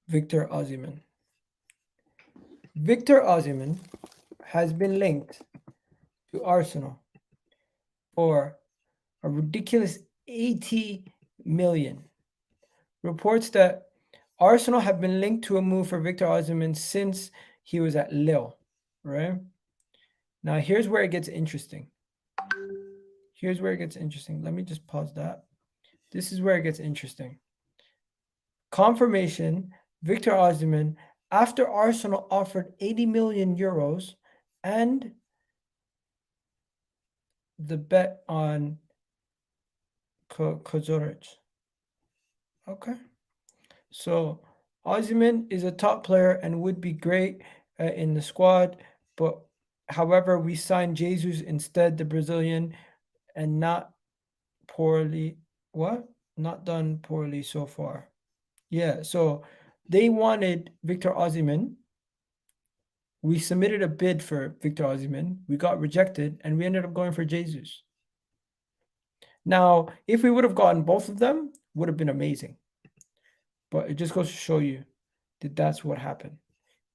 Victor Osimhen. Victor Osimhen has been linked to Arsenal for a ridiculous 80 million. Reports that Arsenal have been linked to a move for Victor Osimhen since he was at Lille, right? Now, here's where it gets interesting. Here's where it gets interesting. Let me just pause that. This is where it gets interesting. Confirmation, Victor Osimhen, after Arsenal offered 80 million euros and the bet on ZURICH. Okay. So Osimhen is a top player and would be great in the squad, but however, we signed Jesus instead, the Brazilian, and not poorly. What? Not done poorly so far. Yeah, so they wanted Victor Osimhen. We submitted a bid for Victor Osimhen. We got rejected, and we ended up going for Jesus. Now, if we would have gotten both of them, would have been amazing. But it just goes to show you that that's what happened.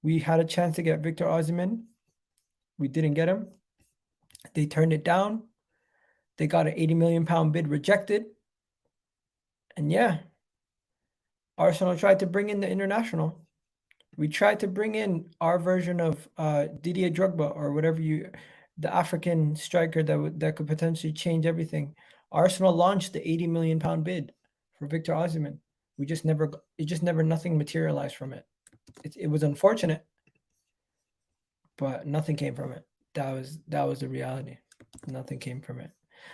We had a chance to get Victor Osimhen. We didn't get him. They turned it down. They got an 80 million pound bid rejected. And yeah, Arsenal tried to bring in the international. We tried to bring in our version of Didier Drogba or whatever the African striker that could potentially change everything. Arsenal launched the 80 million pound bid for Victor Osimhen. Nothing materialized from it. It was unfortunate, but nothing came from it. That was the reality. Nothing came from it.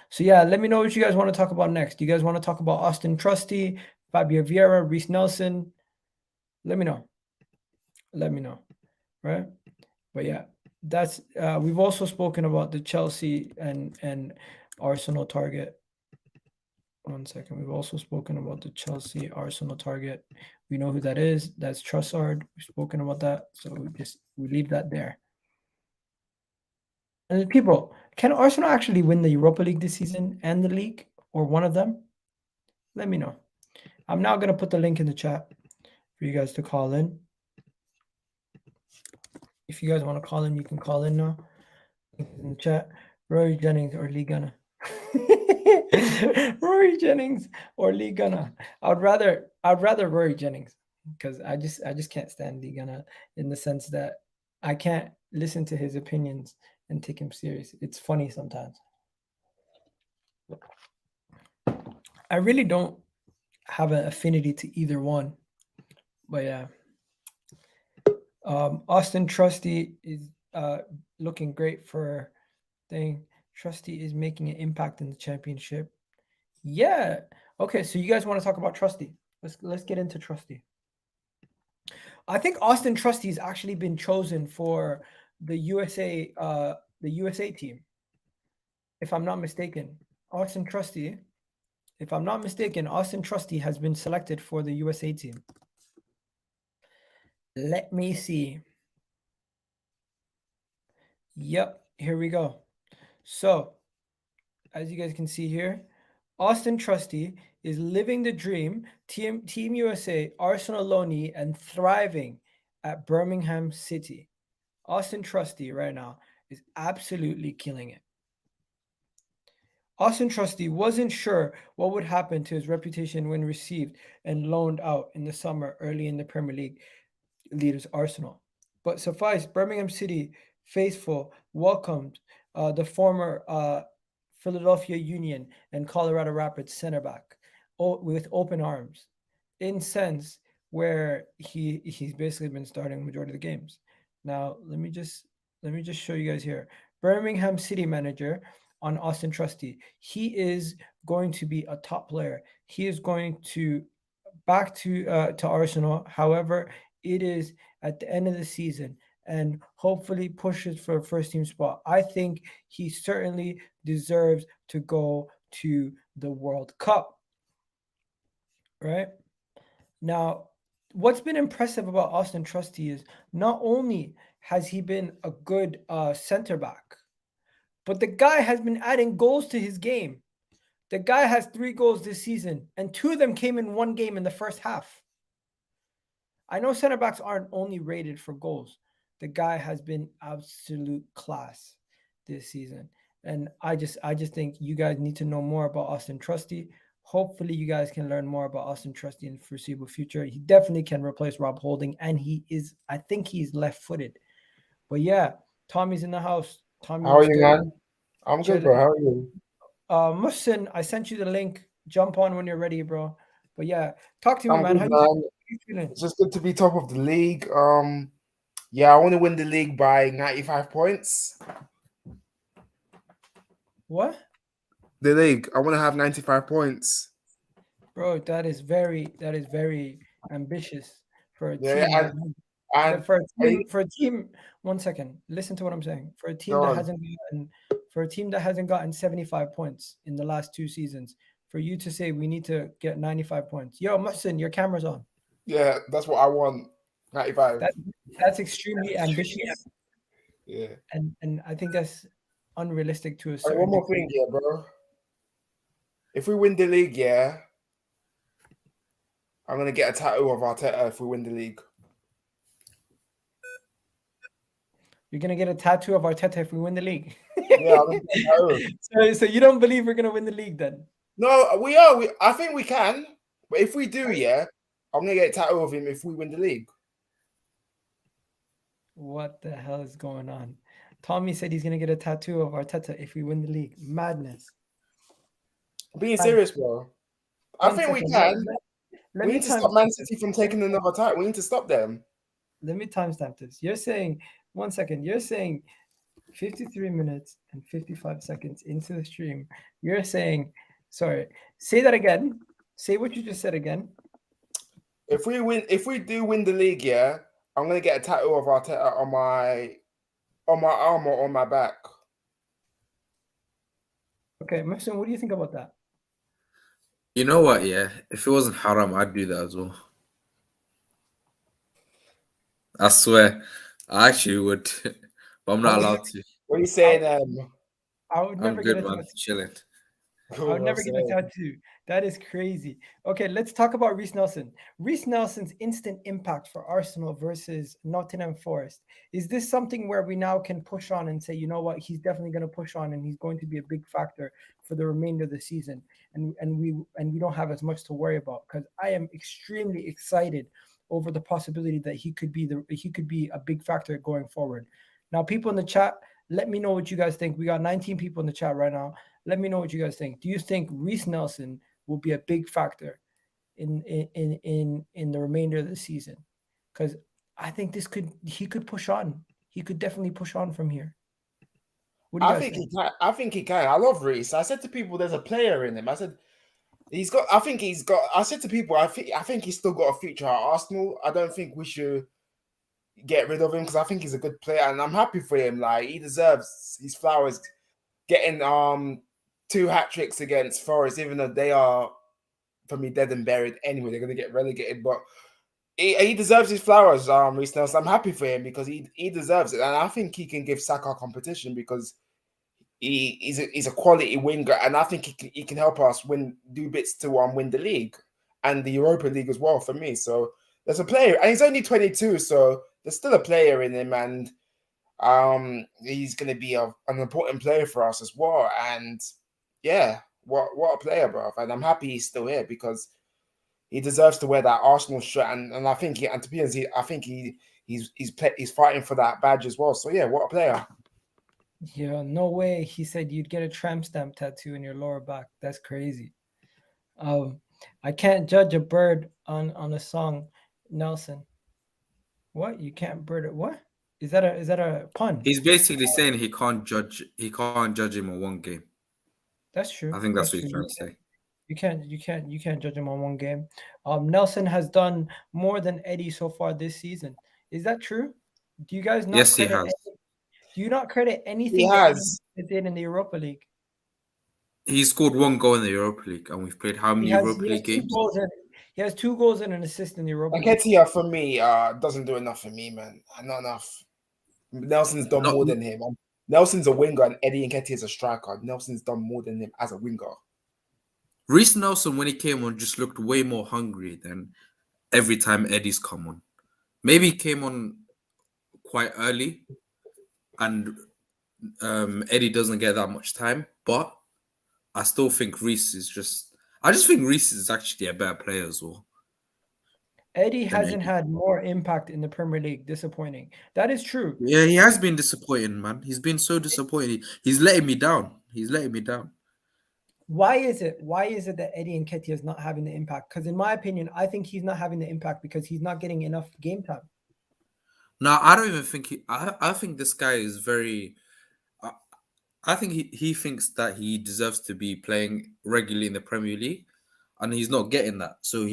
So yeah, let me know what you guys want to talk about next. Do you guys want to talk about Auston Trusty, Fabio Vieira, Reiss Nelson? Let me know. Let me know. Right? But yeah, that's we've also spoken about the Chelsea and Arsenal target. 1 second. We've also spoken about the Chelsea Arsenal target. We know who that is. That's Trossard. We've spoken about that. So we leave that there. And people, can Arsenal actually win the Europa League this season and the league, or one of them? Let me know. I'm now going to put the link in the chat for you guys to call in. If you guys want to call in, you can call in now. In the chat, Rory Jennings or Lee Gunner. Rory Jennings or Lee Gunner. I'd rather Rory Jennings, because I just can't stand Lee Gunner in the sense that I can't listen to his opinions and take him serious. It's funny sometimes. I really don't have an affinity to either one, but yeah. Auston Trusty is looking great for thing. Trusty is making an impact in the championship. Yeah. Okay, so you guys want to talk about Trusty? Let's get into Trusty. I think Auston Trusty has actually been chosen for the USA team, if I'm not mistaken. Auston Trusty If I'm not mistaken, Auston Trusty has been selected for the USA team. Let me see. Yep, here we go. So, as you guys can see here, Auston Trusty is living the dream, Team USA, Arsenal loanee, and thriving at Birmingham City. Auston Trusty right now is absolutely killing it. Auston Trusty wasn't sure what would happen to his reputation when received and loaned out in the summer early in the Premier League leaders Arsenal. But suffice, Birmingham City faithful welcomed the former Philadelphia Union and Colorado Rapids center back with open arms, in sense where he's basically been starting the majority of the games. Now let me just show you guys here. Birmingham City manager on Auston Trusty. He is going to be a top player. He is going to back to Arsenal. However, it is at the end of the season and hopefully pushes for a first team spot. I think he certainly deserves to go to the World Cup. Right? Now, what's been impressive about Auston Trusty is not only has he been a good center back, but the guy has been adding goals to his game. The guy has 3 goals this season, and 2 of them came in one game in the first half. I know center backs aren't only rated for goals. The guy has been absolute class this season. And I just think you guys need to know more about Auston Trusty. Hopefully you guys can learn more about Auston Trusty in the foreseeable future. He definitely can replace Rob Holding, and I think he's left-footed. But yeah, Tommy's in the house. Tommy, how are you, man? I'm good, bro. How are you? Muhsin, I sent you the link. Jump on when you're ready, bro. But yeah, talk to me, I'm man. good, How man. you feeling? It's just good to be top of the league. Yeah, I want to win the league by 95 points. What? The league. I want to have 95 points. Bro, that is very ambitious for a team. Yeah, and For a team, 1 second. Listen to what I'm saying. For a team that hasn't gotten 75 points in the last 2 seasons, for you to say we need to get 95 points. Yo, Muhsin, your camera's on. Yeah, that's what I want. 95. That's extremely ambitious. Yeah. And I think that's unrealistic to a And certain one more degree. thing, yeah, bro. If we win the league, yeah, I'm gonna get a tattoo of Arteta if we win the league. You're gonna get a tattoo of Arteta if we win the league. Yeah, I'm gonna get a tattoo. So you don't believe we're gonna win the league then? No, we are. I think we can. But if we do, yeah, I'm gonna get a tattoo of him if we win the league. What the hell is going on? Tommy said he's gonna get a tattoo of Arteta if we win the league. Madness. I'm being serious, bro. I think we can. We need to stop Man City from taking another title. We need to stop them. Let me timestamp this. You're saying 1 second. You're saying 53 minutes and 55 seconds into the stream. You're saying, sorry, say that again. Say what you just said again. If we do win the league, yeah, I'm gonna get a tattoo of Arteta on my arm or on my back. Okay, Muhsin, what do you think about that? You know what? Yeah, if it wasn't haram, I'd do that as well. I swear, I actually would, but I'm not allowed to. What are you saying? I would never get a tattoo. Chilling. I would never get a tattoo. That is crazy. Okay, let's talk about Reiss Nelson. Reiss Nelson's instant impact for Arsenal versus Nottingham Forest. Is this something where we now can push on and say, you know what, he's definitely going to push on and he's going to be a big factor for the remainder of the season, and we don't have as much to worry about? Because I am extremely excited over the possibility that he could be a big factor going forward. Now, people in the chat, let me know what you guys think. We got 19 people in the chat right now. Let me know what you guys think. Do you think Reiss Nelson will be a big factor in the remainder of the season? Because I think he could push on. He could definitely push on from here. What do you guys think? I think he can. I love Reiss. I said to people, there's a player in him. I said I said to people, I think he's still got a future at Arsenal. I don't think we should get rid of him because I think he's a good player and I'm happy for him. Like, he deserves his flowers getting 2 hat-tricks against Forest, even though they are, for me, dead and buried anyway. They're going to get relegated, but he deserves his flowers, Reiss Nelson. I'm happy for him because he deserves it. And I think he can give Saka competition because he's a quality winger, and I think he can help us do bits to win the league and the Europa League as well for me. So there's a player, and he's only 22, so there's still a player in him, and he's going to be an important player for us as well. And yeah, what a player, bro! And I'm happy he's still here because he deserves to wear that Arsenal shirt, and I think to be honest, I think he's fighting for that badge as well. So yeah, what a player! Yeah, no way. He said you'd get a tramp stamp tattoo in your lower back. That's crazy. I can't judge a bird on a song, Nelson. What? You can't bird it? What? Is that a pun? He's basically saying he can't judge him on one game. That's true. I think that's what true. he's trying to say. You can't judge him on one game. Nelson has done more than Eddie so far this season. Is that true? Do you guys not Yes, he has. Do you not credit anything He has. Eddie did in the Europa League? He scored 1 goal in the Europa League, and we've played how many Europa League games? He has 2 goals and an assist in the Europa League. Nketiah for me doesn't do enough for me, man. Not enough. Nelson's done more than him. Nelson's a winger, and Eddie Nketiah is a striker. Nelson's done more than him as a winger. Reiss Nelson, when he came on, just looked way more hungry than every time Eddie's come on. Maybe he came on quite early, and Eddie doesn't get that much time, but I still think Reiss is just... I just think Reiss is actually a better player as well. Eddie hasn't had more impact in the Premier League. Disappointing. That is true. Yeah, he has been disappointing, man. He's been so disappointing. He's letting me down. Why is it that Eddie Nketiah is not having the impact? Because in my opinion, I think he's not having the impact because he's not getting enough game time. No, I don't even think I think this guy is very... I think he thinks that he deserves to be playing regularly in the Premier League, and he's not getting that. So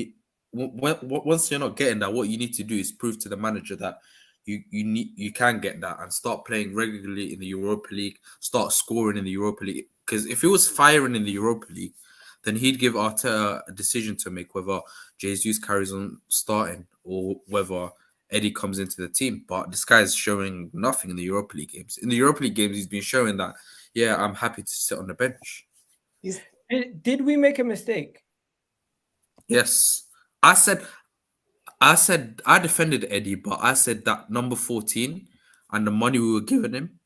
once you're not getting that, what you need to do is prove to the manager that you can get that and start playing regularly in the Europa League, start scoring in the Europa League. Because if he was firing in the Europa League, then he'd give Arteta a decision to make whether Jesus carries on starting or whether Eddie comes into the team. But this guy is showing nothing in the Europa League games. In the Europa League games, he's been showing that, yeah, I'm happy to sit on the bench. Did we make a mistake? Yes. I said I defended Eddie, but I said that number 14 and the money we were giving him,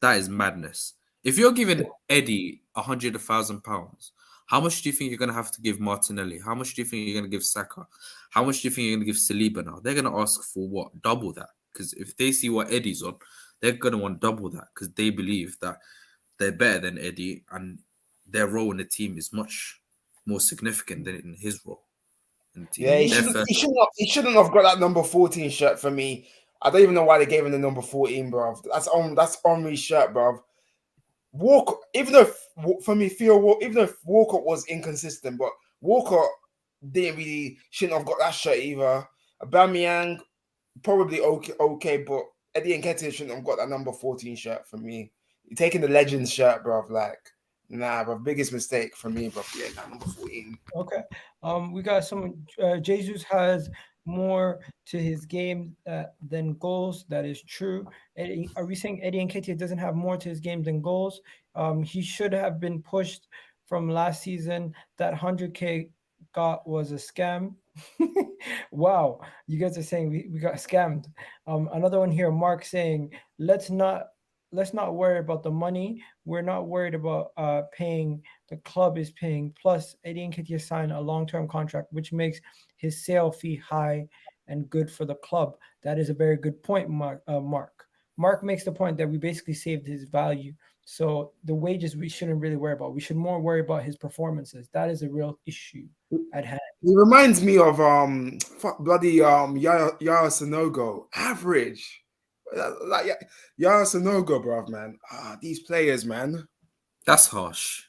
that is madness. If you're giving Eddie £100,000, how much do you think you're going to have to give Martinelli? How much do you think you're going to give Saka? How much do you think you're going to give Saliba now? They're going to ask for what? Double that. Because if they see what Eddie's on, they're going to want double that because they believe that they're better than Eddie and their role in the team is much more significant than in his role. Yeah, he shouldn't have got that number 14 shirt for me. I don't even know why they gave him the number 14, bro. That's Henry's shirt, bro. Walker, even though for me, even though Walker was inconsistent, but Walker shouldn't have got that shirt either. Aubameyang, probably okay, but Eddie Nketiah shouldn't have got that number 14 shirt for me. You're taking the Legends shirt, bro. Like, nah, bro. Biggest mistake for me, bro. Yeah, that number 14. Okay. We got some. Jesus has more to his game than goals. That is true. Are we saying Eddie Nketiah doesn't have more to his game than goals? He should have been pushed from last season. That 100K got was a scam. Wow, you guys are saying we got scammed. Another one here, Mark saying let's not worry about the money. We're not worried about paying. The club is paying. Plus, Eddie Nketiah signed a long-term contract, which makes his sale fee high and good for the club. That is a very good point, Mark. Mark makes the point that we basically saved his value. So the wages we shouldn't really worry about. We should more worry about his performances. That is a real issue at hand. He reminds me of bloody Yaya Sanogo. Average. Like Yaya Sanogo, bruv, man. These players, man. That's harsh.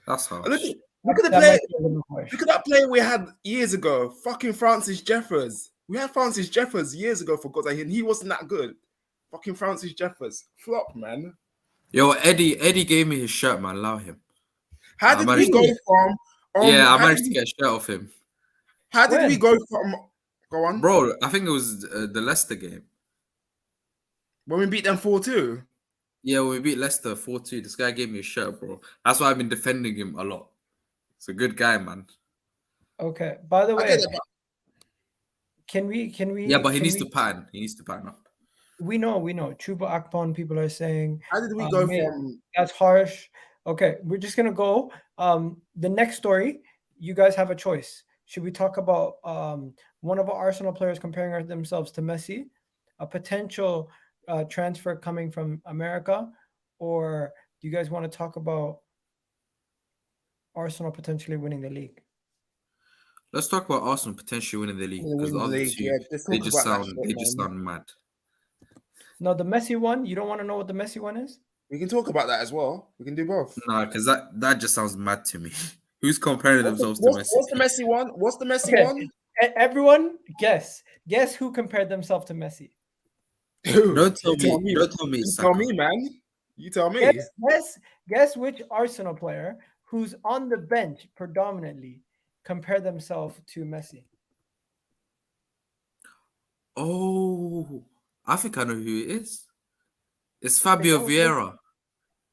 Look at the player. Look at that player we had years ago. Fucking Francis Jeffers. We had Francis Jeffers years ago, for God's sake, and he wasn't that good. Fucking Francis Jeffers. Flop, man. Yo, Eddie gave me his shirt, man. Allow him. How I did managed we go to- from? yeah, I how managed did to get a shirt off him. How did we When? go from? Go on. Bro, I think it was the Leicester game. When we beat them 4-2. Yeah, when we beat Leicester 4-2. This guy gave me a shirt, bro. That's why I've been defending him a lot. He's a good guy, man. Okay. By the I way, get it, but can we? Yeah, but he can needs we- to pattern. He needs to pattern up. We know. Chuba Akpon, people are saying how did we go mate, from? that's harsh. Okay, we're just gonna go. The next story, you guys have a choice. Should we talk about one of our Arsenal players comparing themselves to Messi, a potential transfer coming from America, or do you guys want to talk about Arsenal potentially winning the league? Let's talk about Arsenal potentially winning the league because the Winning the other league, two, yeah, let's talk about that shit, they just man. sound mad. No, the Messi one. You don't want to know what the Messi one is? We can talk about that as well. We can do both. Nah, because that just sounds mad to me. Who's comparing themselves to Messi? What's the Messi one? What's the Messi Okay. one? Everyone, guess who compared themselves to Messi? Don't tell You me. Don't tell me. You It's tell Saka. me, man. You tell me. Guess which Arsenal player who's on the bench predominantly compared themselves to Messi. Oh, I think I know who it is. It's Fabio Vieira.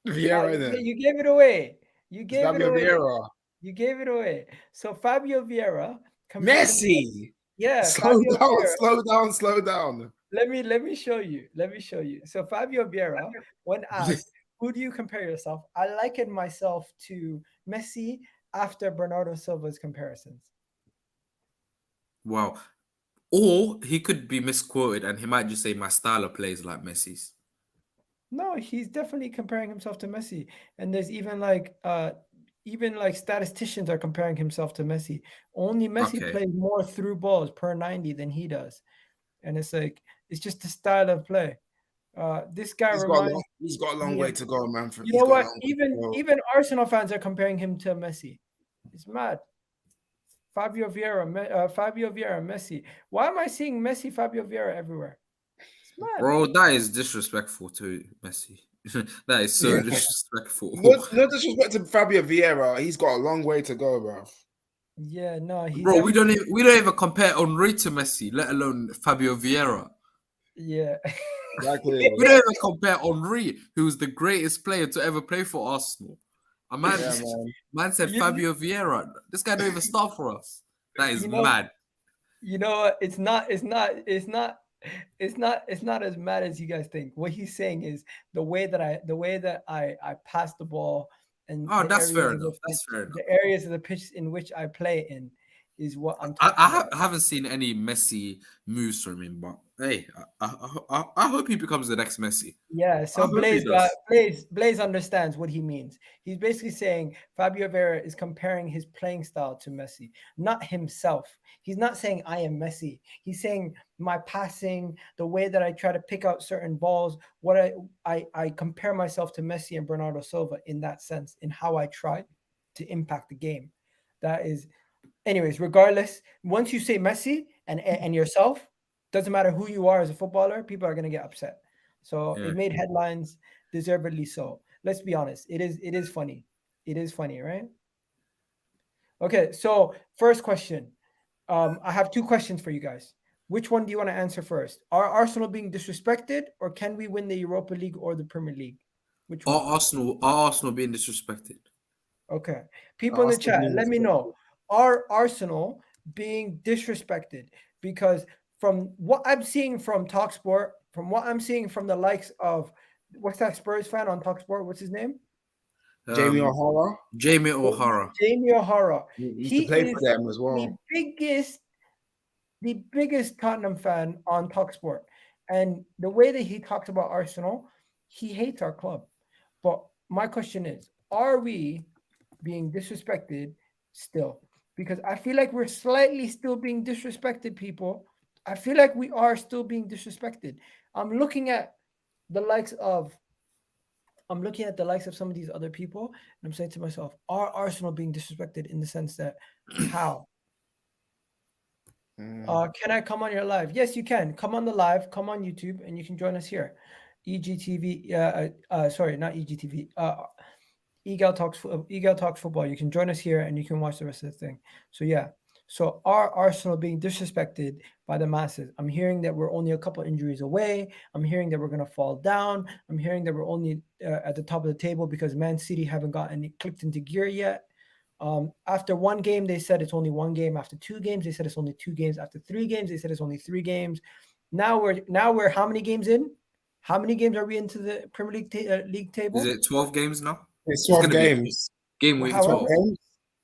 Vieira, innit? You gave it away. It's Fabio Vieira. You gave it away. So Fabio Vieira compared Messi. Yeah. Slow Fabio down, Vieira. slow down. Let me show you. So Fabio Vieira, when asked, who do you compare yourself? I liken myself to Messi after Bernardo Silva's comparisons. Wow. Or he could be misquoted and he might just say my style of play is like Messi's. No, he's definitely comparing himself to Messi. And there's even like statisticians are comparing himself to Messi. Only Messi Okay. plays more through balls per 90 than he does. And it's like, it's just the style of play. This guy He's got a long way to go, man. You know what? Even Arsenal fans are comparing him to Messi. It's mad. Fabio Vieira, Messi. Why am I seeing Messi, Fabio Vieira everywhere? It's mad. Bro, that is disrespectful to Messi. That is so disrespectful. No disrespect to Fabio Vieira. He's got a long way to go, bro. Yeah, no, Bro, we don't even compare Henry to Messi, let alone Fabio Vieira. Yeah. Exactly. We don't even compare Henry, who's the greatest player to ever play for Arsenal. A man, man said Fabio Vieira. This guy don't even start for us. That is mad. You know what? It's not as mad as you guys think. What he's saying is the way that I pass the ball and that's fair enough. That's fair enough. The areas of the pitch in which I play in is what I'm talking about. I haven't seen any Messi moves from him, but hey, I hope he becomes the next Messi. Yeah, so Blaze understands what he means. He's basically saying Fabio Vieira is comparing his playing style to Messi, not himself. He's not saying I am Messi. He's saying my passing, the way that I try to pick out certain balls, what I compare myself to Messi and Bernardo Silva in that sense, in how I try to impact the game. That is, anyways, regardless, once you say Messi and yourself, doesn't matter who you are as a footballer, people are going to get upset. So it made headlines, deservedly so. Let's be honest. It is funny. It is funny, right? Okay, so first question. I have two questions for you guys. Which one do you want to answer first? Are Arsenal being disrespected, or can we win the Europa League or the Premier League? Which one? Are Arsenal being disrespected? Okay. People in the chat, let me know. Are Arsenal being disrespected? Because from what I'm seeing from TalkSport, from what I'm seeing from the likes of, what's that Spurs fan on TalkSport? What's his name? Jamie O'Hara. Jamie O'Hara. He used to play for them as well. The biggest Tottenham fan on TalkSport. And the way that he talks about Arsenal, he hates our club. But my question is, are we being disrespected still? Because I feel like we're slightly still being disrespected, people. I feel like we are still being disrespected. I'm looking at the likes of some of these other people, and I'm saying to myself, are Arsenal being disrespected in the sense that how? Can I come on your live? Yes, you can. Come on the live, come on YouTube, and you can join us here. EGTV, sorry, not EGTV. EGAL Talks Football. You can join us here and you can watch the rest of the thing. So yeah. So are Arsenal being disrespected by the masses? I'm hearing that we're only a couple injuries away. I'm hearing that we're going to fall down. I'm hearing that we're only at the top of the table because Man City haven't gotten clicked into gear yet. After one game, they said it's only one game. After 2 games, they said it's only 2 games. After 3 games, they said it's only 3 games. Now we're how many games in? How many games are we into the Premier League league table? Is it 12 games now? It's 12 gonna be games. Game week However- 12.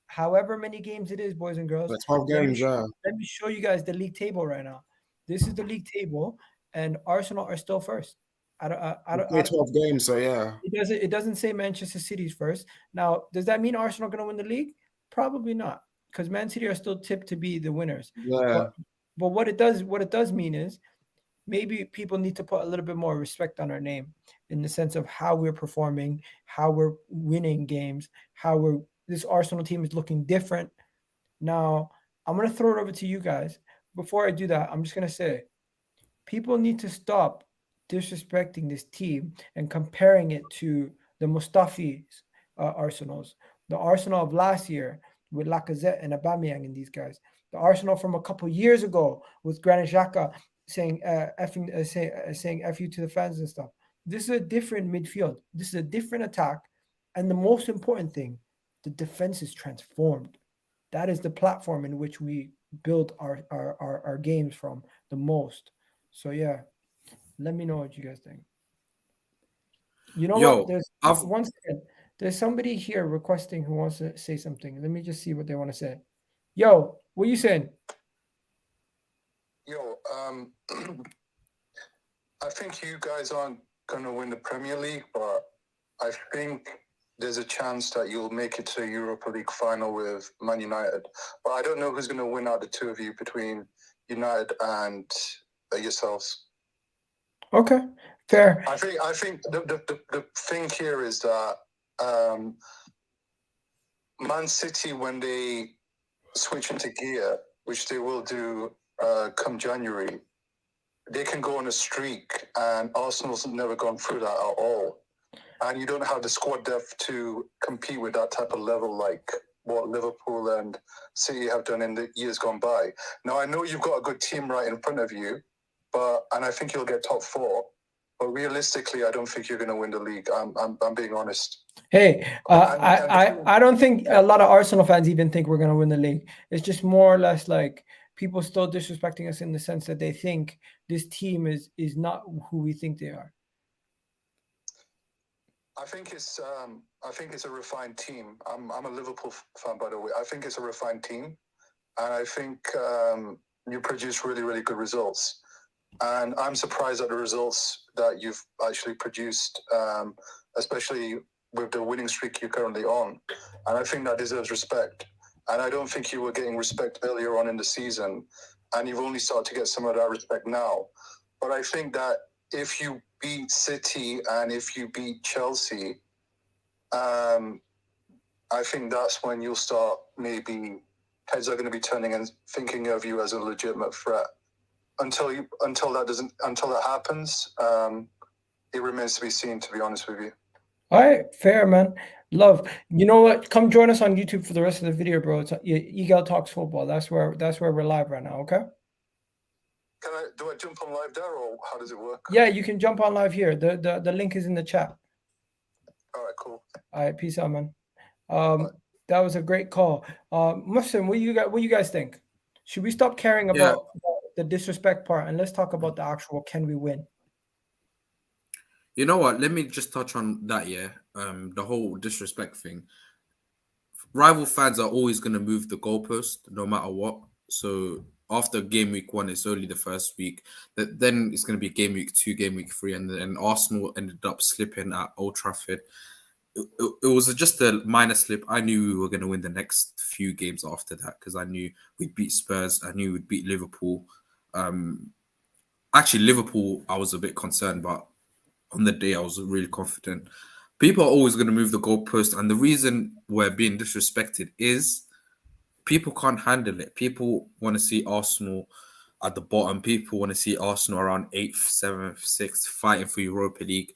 However many games it is, boys and girls. 12 games, yeah. Let me show you guys the league table right now. This is the league table, and Arsenal are still first. I don't. Play 12 games, so yeah. It doesn't say Manchester City's first. Now, does that mean Arsenal are going to win the league? Probably not, because Man City are still tipped to be the winners. Yeah. But what it does mean is maybe people need to put a little bit more respect on our name in the sense of how we're performing, how we're winning games, this Arsenal team is looking different. Now, I'm going to throw it over to you guys. Before I do that, I'm just going to say people need to stop disrespecting this team and comparing it to the Mustafi's Arsenals. The Arsenal of last year with Lacazette and Aubameyang and these guys. The Arsenal from a couple years ago with Granit Xhaka saying saying F you to the fans and stuff. This is a different midfield. This is a different attack. And the most important thing, the defense is transformed. That is the platform in which we build our games from the most. So yeah, let me know what you guys think. You know what? There's somebody here requesting who wants to say something. Let me just see what they want to say. Yo, what you saying? Yo, I think you guys aren't going to win the Premier League, but I think there's a chance that you'll make it to a Europa League final with Man United. But I don't know who's going to win out the two of you between United and yourselves. Okay, fair. I think the thing here is that Man City, when they switch into gear, which they will do come January, they can go on a streak, and Arsenal's never gone through that at all. And you don't have the squad depth to compete with that type of level like what Liverpool and City have done in the years gone by. Now, I know you've got a good team right in front of you, and I think you'll get top 4. But realistically, I don't think you're going to win the league. I'm being honest. Hey, I don't think a lot of Arsenal fans even think we're going to win the league. It's just more or less like people still disrespecting us in the sense that they think this team is not who we think they are. I think it's a refined team. I'm a Liverpool fan, by the way. I think it's a refined team, and I think you produce really, really good results. And I'm surprised at the results that you've actually produced, especially with the winning streak you're currently on. And I think that deserves respect. And I don't think you were getting respect earlier on in the season, and you've only started to get some of that respect now. But I think that if you beat City and if you beat Chelsea, I think that's when you'll start, maybe heads are going to be turning and thinking of you as a legitimate threat. Until that happens, it remains to be seen, to be honest with you. All right, fair, man. Love. You know what? Come join us on YouTube for the rest of the video, bro. It's EGAL Talks Football. That's where we're live right now. Okay. Do I jump on live there, or how does it work? Yeah, you can jump on live here. The link is in the chat. All right, cool. All right, peace out, man. That was a great call. Muslim, what you guys think? Should we stop caring about the disrespect part and let's talk about the actual can we win? You know what? Let me just touch on that. The whole disrespect thing. Rival fans are always going to move the goalpost no matter what. So after game week 1, it's only the first week. Then it's going to be game week 2, game week 3, and then Arsenal ended up slipping at Old Trafford. It was just a minor slip. I knew we were going to win the next few games after that because I knew we'd beat Spurs. I knew we'd beat Liverpool. Actually, Liverpool, I was a bit concerned, but on the day, I was really confident. People are always going to move the goalpost, and the reason we're being disrespected is people can't handle it. People want to see Arsenal at the bottom. People want to see Arsenal around 8th, 7th, 6th, fighting for Europa League.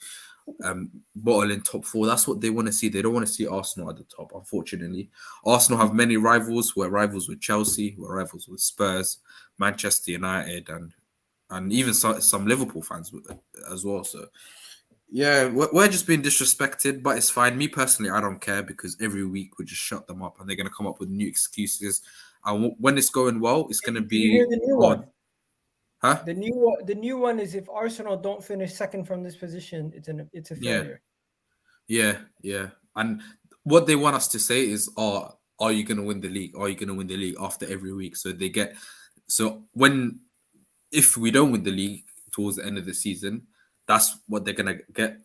bottle in top 4. That's what they want to see. They don't want to see Arsenal at the top, unfortunately. Arsenal have many rivals. We're rivals with Chelsea. We're rivals with Spurs, Manchester United, and even some Liverpool fans as well. So, yeah, we're just being disrespected, but it's fine. Me personally, I don't care because every week we just shut them up and they're going to come up with new excuses. And when it's going well, it's going to be... You hear the new one? Huh? The new one is if Arsenal don't finish second from this position, it's a failure. Yeah. And what they want us to say is, are you going to win the league? Are you going to win the league after every week? So if we don't win the league towards the end of the season, that's what they're going to get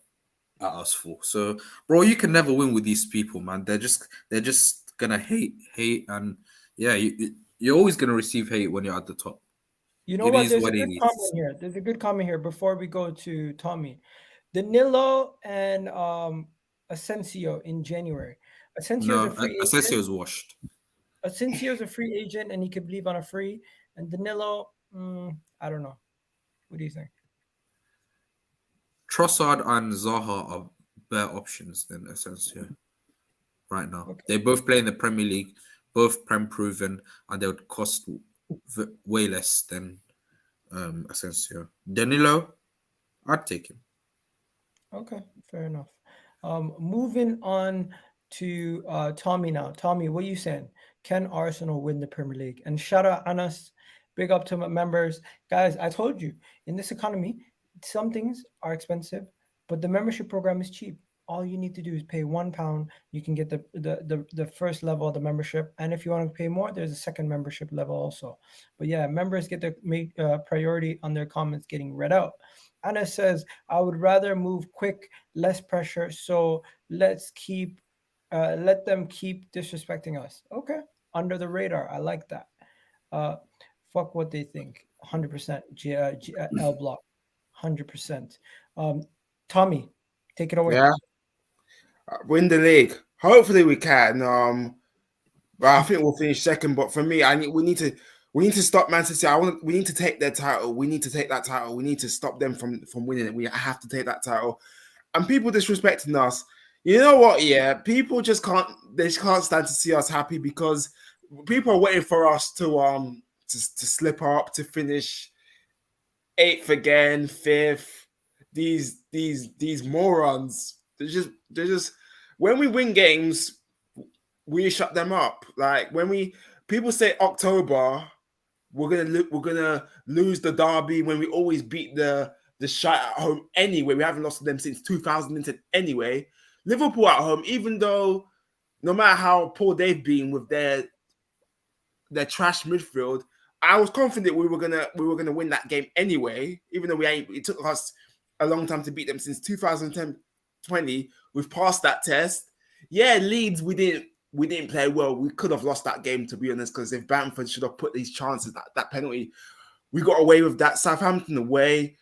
at us for. So, bro, you can never win with these people, man. They're just going to hate. And yeah, you're always going to receive hate when you're at the top. You know what? There's a good comment here. There's a good comment here before we go to Tommie. Danilo and Asensio in January. Asensio's a free agent. Asensio's washed. Asensio's a free agent and he could leave on a free. And Danilo, I don't know. What do you think? Trossard and Zaha are better options than Asensio right now. Okay. They both play in the Premier League, both Prem proven, and they would cost way less than Asensio. Danilo, I'd take him. Okay, fair enough. Moving on to Tommie now. Tommie, what are you saying? Can Arsenal win the Premier League? And shout out Anas, big up to my members. Guys, I told you, in this economy, some things are expensive, but the membership program is cheap. All you need to do is pay £1. You can get the first level of the membership. And if you want to pay more, there's a second membership level also. But yeah, members get the priority on their comments getting read out. Anna says, I would rather move quick, less pressure. So let them keep disrespecting us. Okay. Under the radar. I like that. Fuck what they think. 100%. L block. 100%. Tommie, take it away. Yeah. Win the league. Hopefully we can. But I think we'll finish second. But for me, we need to stop Man City. We need to take their title. We need to take that title. We need to stop them from winning it. We have to take that title. And people disrespecting us. You know what? Yeah, people just can't. They just can't stand to see us happy because people are waiting for us to slip up, to finish 8th again, 5th. These morons. They're just when we win games, we shut them up. Like when people say October, we're gonna lose the derby when we always beat the shite at home anyway. We haven't lost to them since 2010 anyway. Liverpool at home, even though no matter how poor they've been with their trash midfield, I was confident we were gonna win that game anyway. Even though it took us a long time to beat them since 2010-20. We've passed that test. Yeah, Leeds, we didn't play well. We could have lost that game, to be honest, because if Bamford should have put these chances, that penalty, we got away with that. Southampton away,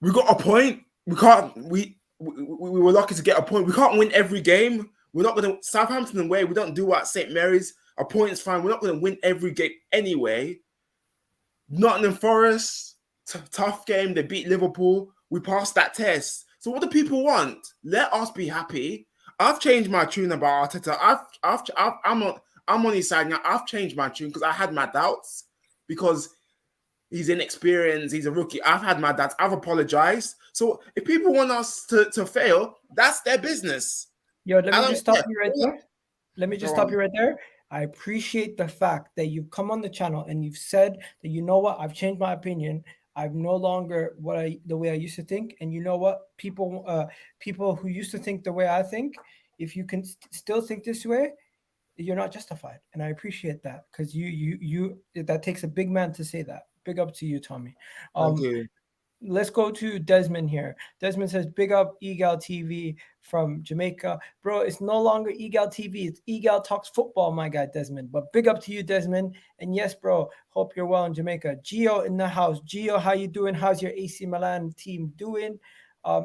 we got a point. We were lucky to get a point. We can't win every game. We're not going to Southampton away. We don't do at St. Mary's. A point is fine. We're not going to win every game anyway. Nottingham Forest, tough game. They beat Liverpool. We passed that test. So what do people want? Let us be happy. I've changed my tune about Arteta. I'm on his side now. I've changed my tune because I had my doubts because he's inexperienced. He's a rookie. I've had my doubts. I've apologized. So if people want us to fail, that's their business. Yo, let me just stop you right there. Let me just stop you right there. I appreciate the fact that you've come on the channel and you've said that, you know what, I've changed my opinion. I'm no longer the way I used to think. And you know what? People who used to think the way I think, if you can still think this way, you're not justified. And I appreciate that because you that takes a big man to say that. Big up to you, Tommie. Okay. Let's go to Desmond here. Desmond says, big up Egal TV from Jamaica. Bro, it's no longer Egal TV. It's Egal Talks Football, my guy, Desmond. But big up to you, Desmond. And yes, bro, hope you're well in Jamaica. Gio in the house. Gio, how you doing? How's your AC Milan team doing?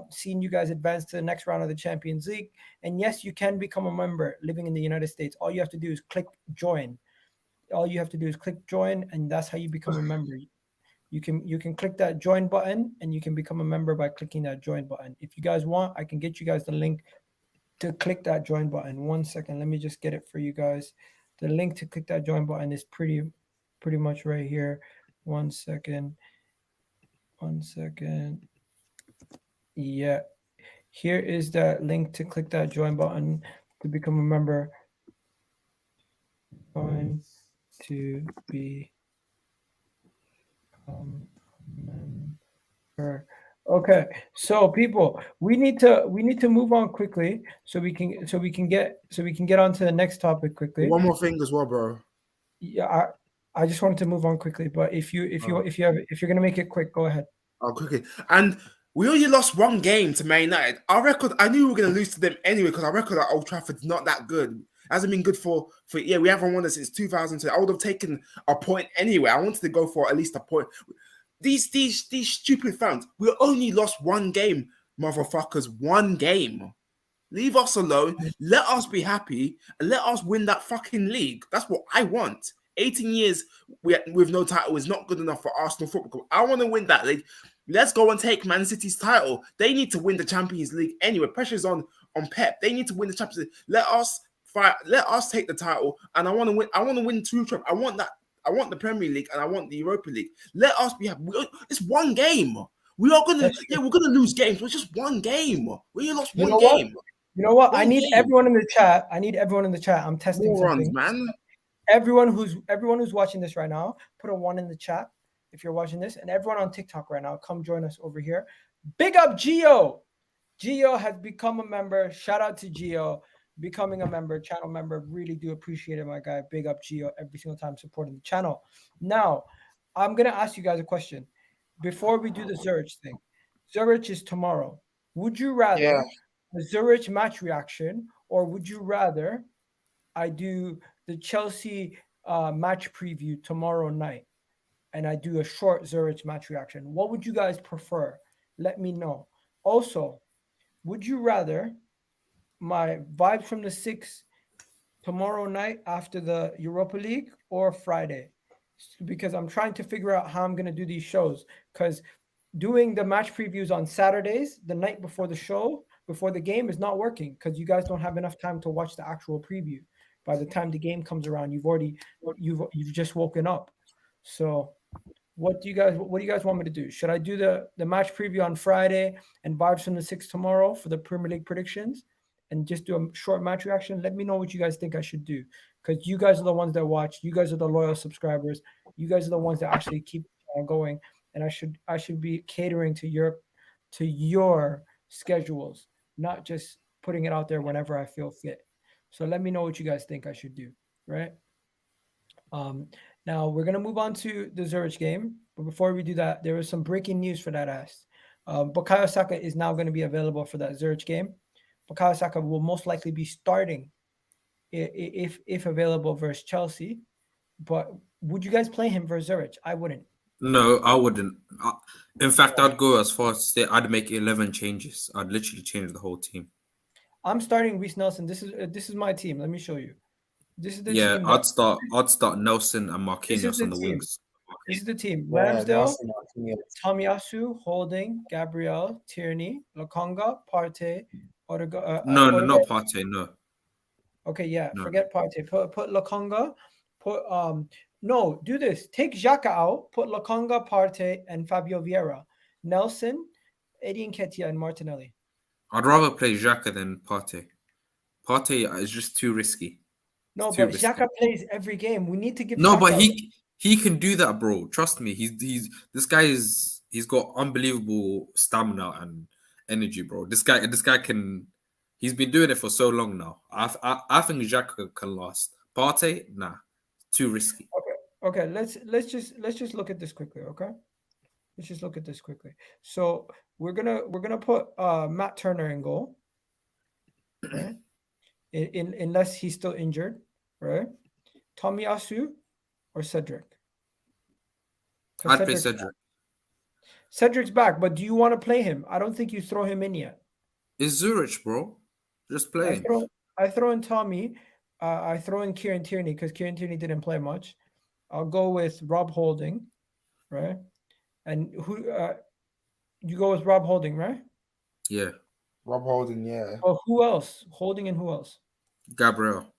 Seeing you guys advance to the next round of the Champions League. And yes, you can become a member living in the United States. All you have to do is click join. All you have to do is click join, and that's how you become a member. You can click that join button and you can become a member by clicking that join button. If you guys want, I can get you guys the link to click that join button. 1 second, let me just get it for you guys. The link to click that join button is pretty much right here. 1 second. 1 second. Yeah, here is that link to click that join button to become a member. Join to be member. Okay, so people, we need to move on quickly so we can get on to the next topic quickly. One more thing as well, bro. Yeah, I just wanted to move on quickly, but if you're gonna make it quick, go ahead. Oh, quickly. And we only lost one game to Man United. Our record, I knew we were going to lose to them anyway because our record at Old Trafford's not that good. It hasn't been good for we haven't won it since 2002. I would have taken a point anyway. I wanted to go for at least a point. These stupid fans, we only lost one game, motherfuckers. One game. Leave us alone. Let us be happy and let us win that fucking league. That's what I want. 18 years with no title is not good enough for Arsenal Football Club. I want to win that league. Let's go and take Man City's title. They need to win the Champions League anyway. Pressure's on Pep. They need to win the Champions League. Let us fight. Let us take the title. And I want to win. I want to win 2 trophies. I want that. I want the Premier League and I want the Europa League. Let us be happy. It's one game. We are gonna. We're gonna lose games. But it's just one game. We lost one game. You know what? I need everyone in the chat. I'm testing something. Man. Everyone who's watching this right now, put a 1 in the chat if you're watching this, and everyone on TikTok right now, come join us over here. Big up Gio. Gio has become a member. Shout out to Gio becoming a member, channel member. Really do appreciate it, my guy. Big up Gio every single time supporting the channel. Now, I'm gonna ask you guys a question before we do the Zurich thing. Zurich is tomorrow. Would you rather the Zurich match reaction, or would you rather I do the Chelsea match preview tomorrow night and I do a short Zurich match reaction? What would you guys prefer? Let me know. Also, would you rather my vibes from the 6 tomorrow night after the Europa League or Friday? Because I'm trying to figure out how I'm going to do these shows, because doing the match previews on Saturdays, the night before the show, before the game, is not working because you guys don't have enough time to watch the actual preview. By the time the game comes around, you've just woken up. So what do you guys want me to do? Should I do the match preview on Friday and vibes from the 6 tomorrow for the Premier League predictions and just do a short match reaction? Let me know what you guys think I should do, because you guys are the ones that watch. You guys are the loyal subscribers. You guys are the ones that actually keep going, and I should be catering to your schedules, not just putting it out there whenever I feel fit. So let me know what you guys think I should do, right? Now we're going to move on to the Zurich game. But before we do that, there was some breaking news for that ass. Bukayo Saka is now going to be available for that Zurich game. Bukayo Saka will most likely be starting if available versus Chelsea. But would you guys play him versus Zurich? I wouldn't. No, I wouldn't. In fact, I'd go as far as to say I'd make 11 changes. I'd literally change the whole team. I'm starting Reiss Nelson. This is my team. Let me show you. This is the team. I'd start Nelson and Marquinhos on the wings. This is the team. Ramsdale, Tomiyasu, Holding, Gabriel, Tierney, Lokonga, Partey, Odegaard. No, not Partey. No. Okay, yeah. No. Forget Partey. Put Lokonga. No, do this. Take Xhaka out. Put Lokonga, Partey, and Fabio Vieira. Nelson, Eddie Nketiah, and Martinelli. I'd rather play Xhaka than Partey. Partey is just too risky. No, but Xhaka plays every game. We need to give. No, Xhaka but he can do that, bro. Trust me. This guy he's got unbelievable stamina and energy, bro. This guy can. He's been doing it for so long now. I think Xhaka can last. Partey, nah, too risky. Okay. Let's just look at this quickly. Okay, let's just look at this quickly. So we're gonna put Matt Turner in goal, right? Unless he's still injured, right? Tomiyasu or Cedric? I'd play Cedric. Cedric's back, but do you want to play him? I don't think you throw him in yet. It's Zurich, bro. Just play him. I throw in Tommie. I throw in Kieran Tierney because Kieran Tierney didn't play much. I'll go with Rob Holding, right? And who you go with Rob Holding, right? Yeah, Rob Holding, yeah. Oh, who else? Holding and who else? Gabriel.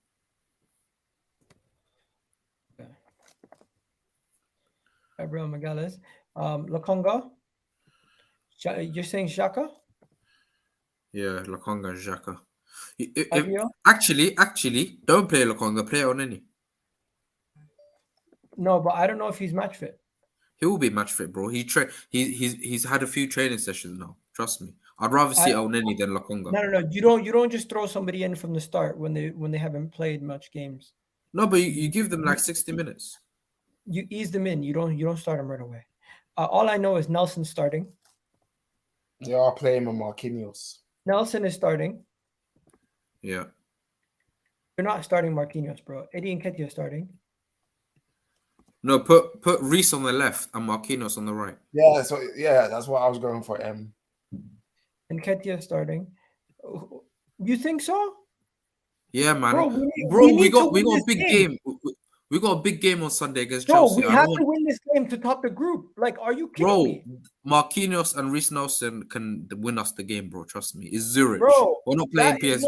Gabriel Magalhaes. Lokonga. You're saying Xhaka? Yeah, Lokonga and Xhaka. Fabio? Actually, don't play Lokonga. Play Elneny. No, but I don't know if he's match fit. He will be match fit, bro. He's had a few training sessions now. Trust me. I'd rather see Elneny than Lokonga. No. You don't just throw somebody in from the start when they haven't played much games. No, but you give them like 60 minutes. You ease them in. You don't start them right away. All I know is Nelson's starting. They are playing with Marquinhos. Nelson is starting. Yeah. You're not starting Marquinhos, bro. Eddie Nketiah is starting. No, put Reiss on the left and Marquinhos on the right. Yeah, so that's what I was going for. Nketiah is starting. You think so? Yeah, man. Bro, we got a big game. We got a big game on Sunday against Chelsea. We have to win this game to top the group. Like, are you kidding me? Marquinhos and Reiss Nelson can win us the game, bro. Trust me. It's Zurich. Bro, we're not playing PSV.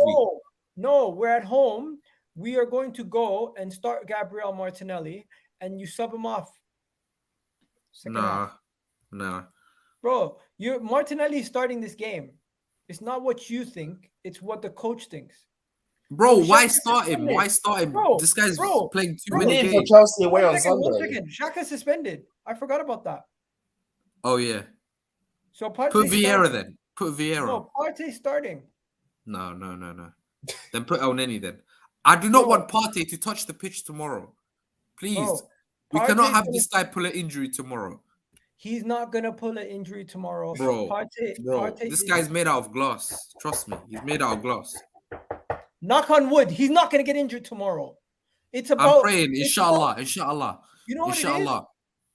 No, we're at home. We are going to go and start Gabriel Martinelli, and you sub him off. Nah. Bro, Martinelli is starting this game. It's not what you think. It's what the coach thinks. Bro, why start him? Why start him? Bro, this guy's playing too We many need games. for Chelsea away on 1 Sunday. second. Xhaka suspended. I forgot about that. Oh, yeah. So Partey Put Vieira starting. then. Put Vieira. No, Partey starting. No. Then put Elneny then. I do not want Partey to touch the pitch tomorrow. Please. Bro, we cannot have Partey's this guy pull an injury tomorrow. He's not gonna pull an injury tomorrow. Bro, Partey this guy's made out of glass. Trust me. He's made out of glass. Knock on wood. He's not gonna get injured tomorrow. It's about. I'm praying. Inshallah. You know what Inshallah.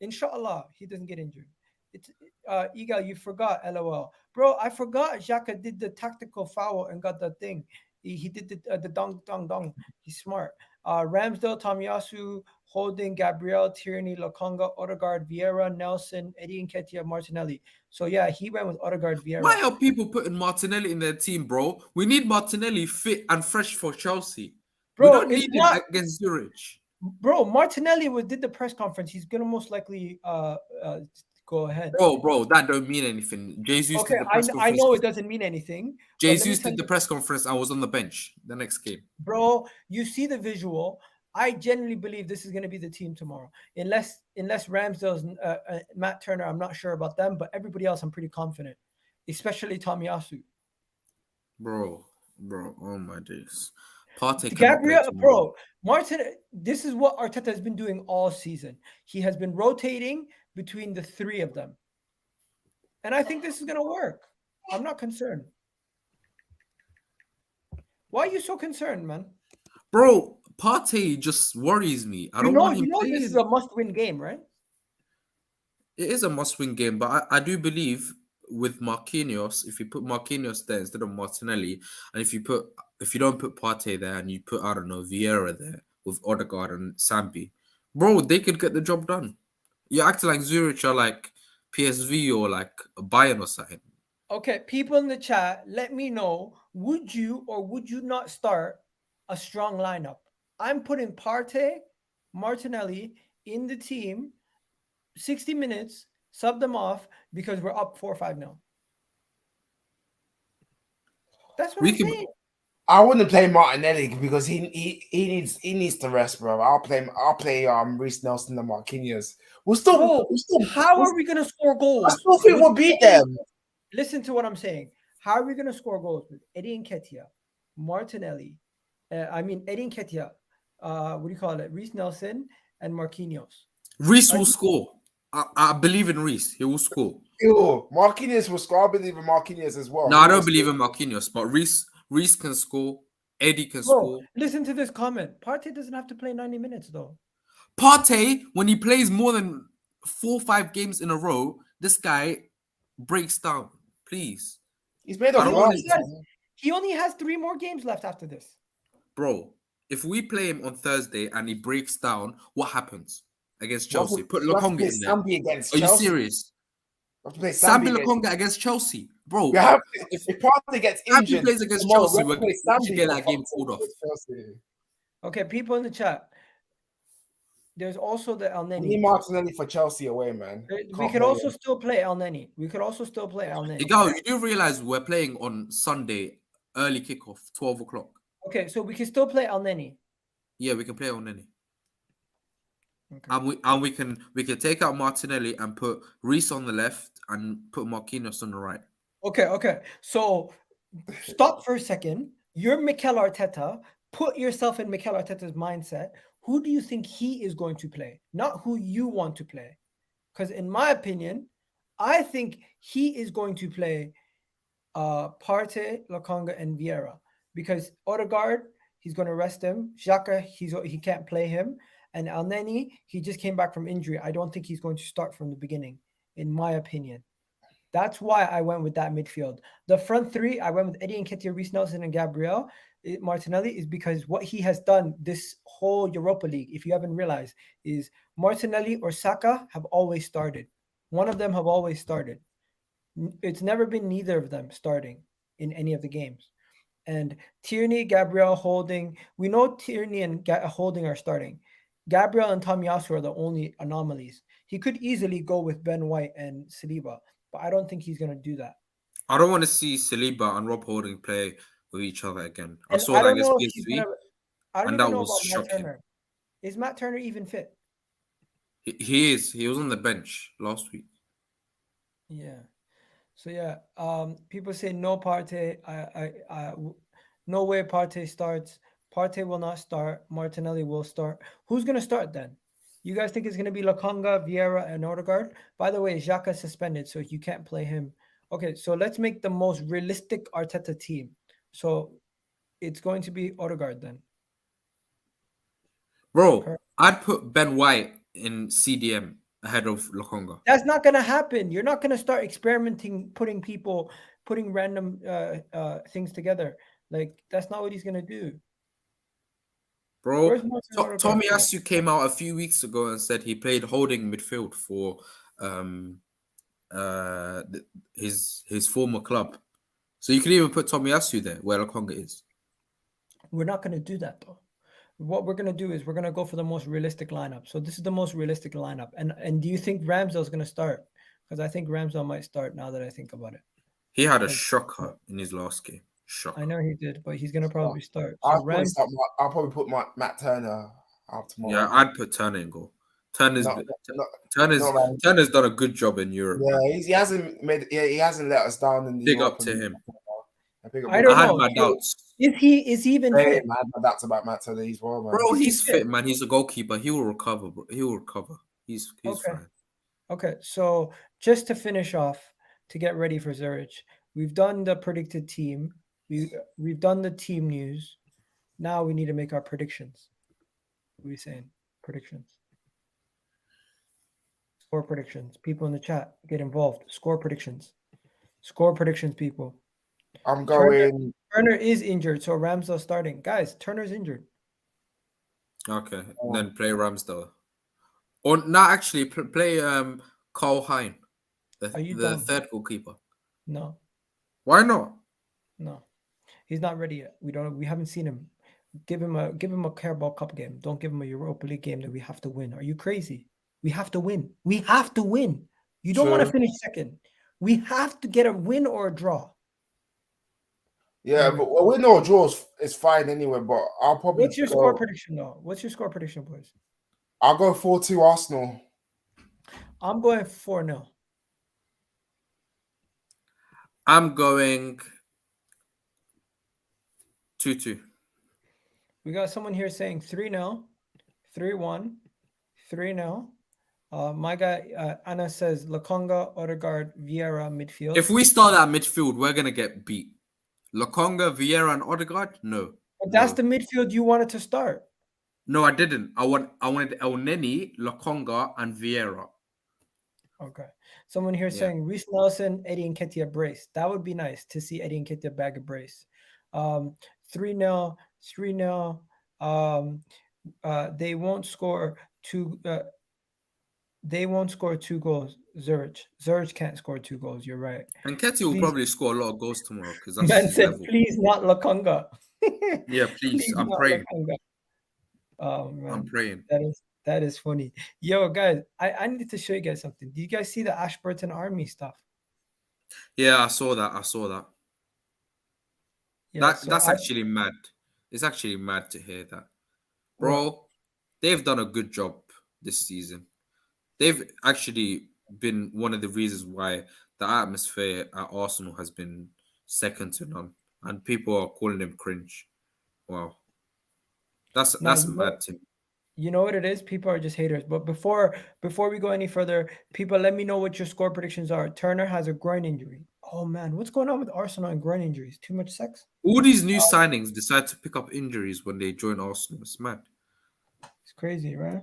it is? Inshallah, he doesn't get injured. It's Igal, you forgot. LOL, bro. I forgot. Xhaka did the tactical foul and got the thing. He did the dong. He's smart. Ramsdale, Tomiyasu, Holding, Gabriel, Tierney, Lokonga, Odegaard, Vieira, Nelson, Eddie Nketiah, Martinelli. So yeah, he went with Odegaard, Vieira. Why are people putting Martinelli in their team, bro? We need Martinelli fit and fresh for Chelsea. Bro, we don't need him against Zurich. Bro, Martinelli did the press conference. He's gonna most likely go ahead. Bro, that don't mean anything. Jesus did the press conference. I know it doesn't mean anything. Jesus did the press conference. I was on the bench the next game. Bro, you see the visual. I genuinely believe this is going to be the team tomorrow. Unless Ramsdale's Matt Turner, I'm not sure about them, but everybody else, I'm pretty confident, especially Tomiyasu. Bro, oh my days. Partey Gabriel, bro, Martin. This is what Arteta has been doing all season. He has been rotating between the three of them, and I think this is going to work. I'm not concerned. Why are you so concerned, man? Bro, Partey just worries me. I don't want him playing. This is a must-win game, right? It is a must-win game, but I do believe with Marquinhos, if you put Marquinhos there instead of Martinelli, and if you don't put Partey there and you put, I don't know, Vieira there with Odegaard and Sambi, bro, they could get the job done. You're acting like Zurich are like PSV or like Bayern or something. Okay, people in the chat, let me know, would you or would you not start a strong lineup? I'm putting Partey, Martinelli in the team, 60 minutes, sub them off because we're up 4-5-0. That's what I'm saying. I wouldn't play Martinelli because he needs to rest, bro. I'll play Reiss Nelson and Marquinhos. How are we gonna score goals? I still think we'll beat them. Listen to what I'm saying. How are we gonna score goals with Eddie Nketiah, Martinelli? Eddie Nketiah. What do you call it? Reiss Nelson and Marquinhos. Reiss will score. I believe in Reiss. He will score. Marquinhos will score. I believe in Marquinhos as well. No, I don't believe in Marquinhos, but Reiss can score. Eddie can score. Listen to this comment. Partey doesn't have to play 90 minutes, though. Partey, when he plays more than 4 or 5 games in a row, this guy breaks down. Please. He's made of He only has 3 more games left after this. Bro, if we play him on Thursday and he breaks down, what happens against Chelsea? Put Lokonga in there. Are you serious? We have to play Sambi Sambi. Lokonga against Chelsea, bro. We have to, if Partey gets Sambi injured, plays against tomorrow, Chelsea, we have to we play should Sambi get for that game fuck's called off. sake against Chelsea. Okay, people in the chat. There's also the We need Elneny. Martinelli for Chelsea away, man. We Can't could play also him. still play Elneny. We could also still play Elneny. Igal, you do realize we're playing on Sunday, early kickoff, 12 o'clock. Okay, so we can still play Elneny. Yeah, we can play on any. Okay. And we can take out Martinelli and put Reiss on the left and put Marquinhos on the right. Okay. So stop for a second. You're MIKEL Arteta. Put yourself in MIKEL Arteta's mindset. Who do you think he is going to play? Not who you want to play. Because in my opinion, I think he is going to play Partey, Lokonga, and Vieira. Because Odegaard, he's going to rest him. Xhaka, he can't play him. And Elneny, he just came back from injury. I don't think he's going to start from the beginning, in my opinion. That's why I went with that midfield. The front three, I went with Eddie Nketiah, Reiss Nelson, and Gabriel Martinelli, is because what he has done this whole Europa League, if you haven't realized, is Martinelli or Saka have always started. One of them have always started. It's never been neither of them starting in any of the games. And Tierney, Gabriel, Holding, we know Tierney and Holding are starting. Gabriel and Tomiyasu are the only anomalies. He could easily go with Ben White and Saliba, but I don't think he's going to do that. I don't want to see Saliba and Rob Holding play with each other again. I And saw I that don't know against if he's PSV, gonna, I don't and even that know was about Matt shocking. Turner. Is Matt Turner even fit? He is. He was on the bench last week. Yeah. So yeah, people say no Partey. No way Partey starts. Partey will not start. Martinelli will start. Who's gonna start then? You guys think it's gonna be Lokonga, Vieira, and Odegaard? By the way, Xhaka suspended, so you can't play him. Okay, so let's make the most realistic Arteta team. So it's going to be Odegaard then. Bro, I'd put Ben White in CDM ahead of Lokonga. That's not gonna happen. You're not gonna start experimenting, putting random things together. Like that's not what he's gonna do. Bro, Where's Martin Odegaard? Tomiyasu came out a few weeks ago and said he played holding midfield for his former club. So you can even put Tomiyasu there where Lokonga is. We're not gonna do that though. What we're gonna do is we're gonna go for the most realistic lineup. So this is the most realistic lineup. And do you think Ramsdale's gonna start? Because I think Ramsdale might start now that I think about it. He had a shocker in his last game. Shocker. I know he did, but he's gonna probably start. So I'll probably put Matt Turner out tomorrow. Yeah, I'd put Turner in goal. Turner's done a good job in Europe. Yeah, he hasn't let us down in the Big Europe up to him. I don't I had know. my doubts. Is he even fit? I had my doubts about Matt Turner as well, man. Bro, he's fit, man. He's a goalkeeper. He will recover, bro. He will recover. He's Okay. fine. Okay, so just to finish off, to get ready for Zurich, we've done the predicted team. We've done the team news. Now we need to make our predictions. What are we saying? Predictions. Score predictions. People in the chat, get involved. Score predictions. Score predictions, people. I'm going. Turner is injured, so Ramsdale starting. Guys, Turner's injured. Okay, then play Ramsdale. Or not actually play Carl Hein, the third goalkeeper. No. Why not? No. He's not ready yet. We haven't seen him. Give him a Carabao Cup game. Don't give him a Europa League game that we have to win. Are you crazy? We have to win. We have to win. You don't want to finish second. We have to get a win or a draw. Yeah, but a win or a draw is fine anyway, but I'll probably What's your score prediction though? What's your score prediction, boys? I'll go 4-2 Arsenal. I'm going 4-0. I'm going 2-2. We got someone here saying 3-0, 3-1, 3-0. My guy Anna says Lokonga, Odegaard, Vieira midfield. If we start at midfield, we're gonna get beat. Lokonga, Vieira, and Odegaard? No. But that's the midfield you wanted to start. No, I didn't. I wanted Elneny, Lokonga, and Vieira. Okay. Someone here saying Reiss Nelson, Eddie Nketiah brace. That would be nice to see Eddie Nketiah bag a brace. 3-0, 3-0. They won't score two. They won't score 2 goals. Zurich can't score 2 goals. You're right. And Nketiah will Please. probably score a lot of goals tomorrow because that's Man his said, level. please not Lokonga. Yeah, please. I'm not praying. Lokonga. Oh man, I'm praying. that is funny. Yo, guys, I need to show you guys something. Do you guys see the Ashburton Army stuff? Yeah, I saw that. Yeah, That's actually mad. It's actually mad to hear that. Bro, they've done a good job this season. They've actually been one of the reasons why the atmosphere at Arsenal has been second to none. And people are calling them cringe. Wow. That's mad to me. You know what it is? People are just haters. But before we go any further, people, let me know what your score predictions are. Turner has a groin injury. Oh man, what's going on with Arsenal and groin injuries? Too much sex? All these new signings decide to pick up injuries when they join Arsenal. It's mad. It's crazy, right?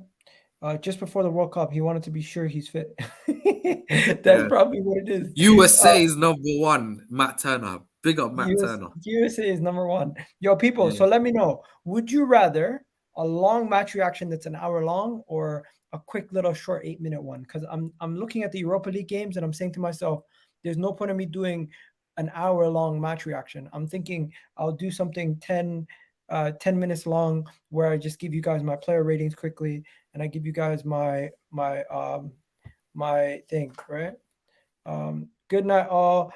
Just before the World Cup, he wanted to be sure he's fit. That's probably what it is. USA is number one. Matt Turner. Big up Matt Turner. USA is number one. Yo, people, so let me know. Would you rather a long match reaction that's an hour long or a quick little short 8-minute one? Because I'm looking at the Europa League games and I'm saying to myself, there's no point in me doing an hour-long match reaction. I'm thinking I'll do something 10 minutes long where I just give you guys my player ratings quickly and I give you guys my thing, right? Good night all.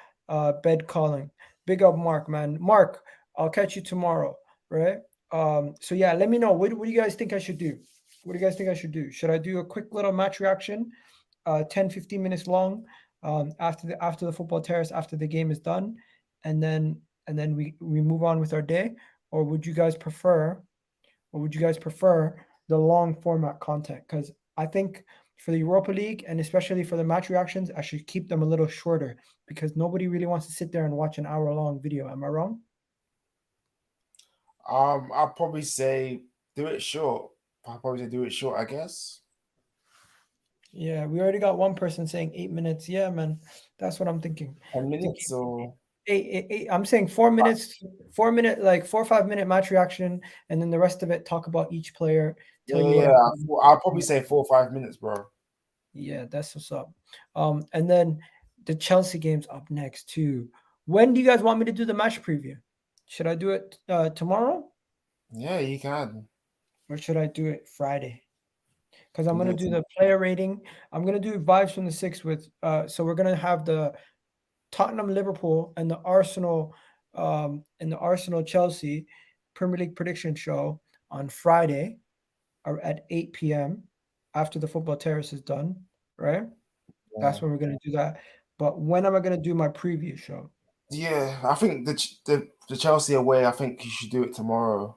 Bed calling. Big up Mark, man. Mark, I'll catch you tomorrow, right? So yeah, let me know. What do you guys think I should do? What do you guys think I should do? Should I do a quick little match reaction, 10-15 minutes long, after the football terrace, after the game is done, and then we move on with our day? Or would you guys prefer the long format content? Because I think for the Europa League and especially for the match reactions, I should keep them a little shorter because nobody really wants to sit there and watch an hour-long video. Am I wrong? I'll probably say do it short. I guess. Yeah, we already got one person saying 8 minutes. Yeah, man, that's what I'm thinking. 10 minutes or eight. I'm saying 4 minutes, 4 minute, like 4 or 5 minute match reaction, and then the rest of it talk about each player. I'll probably say 4 or 5 minutes, bro. Yeah, that's what's up. And then the Chelsea game's up next too. When do you guys want me to do the match preview? Should I do it tomorrow? Yeah, you can. Or should I do it Friday? Because I'm gonna do the player rating. I'm gonna do vibes from the six with so we're gonna have the Tottenham Liverpool and the Arsenal Chelsea Premier League prediction show on Friday at 8 p.m. after the football terrace is done, right? Yeah. That's when we're going to do that. But when am I going to do my preview show? Yeah, I think the Chelsea away, I think you should do it tomorrow.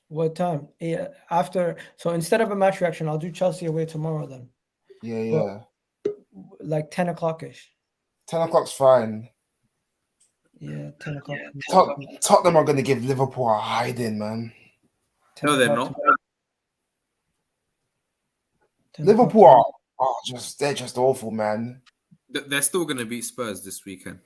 What time? Yeah, after. So instead of a match reaction, I'll do Chelsea away tomorrow then. Yeah. But like 10 o'clock-ish. 10 o'clock's fine. Yeah, 10 o'clock. Tottenham are going to give Liverpool a hiding, man. No, they're not. Liverpool they're just awful, man. They're still going to beat Spurs this weekend.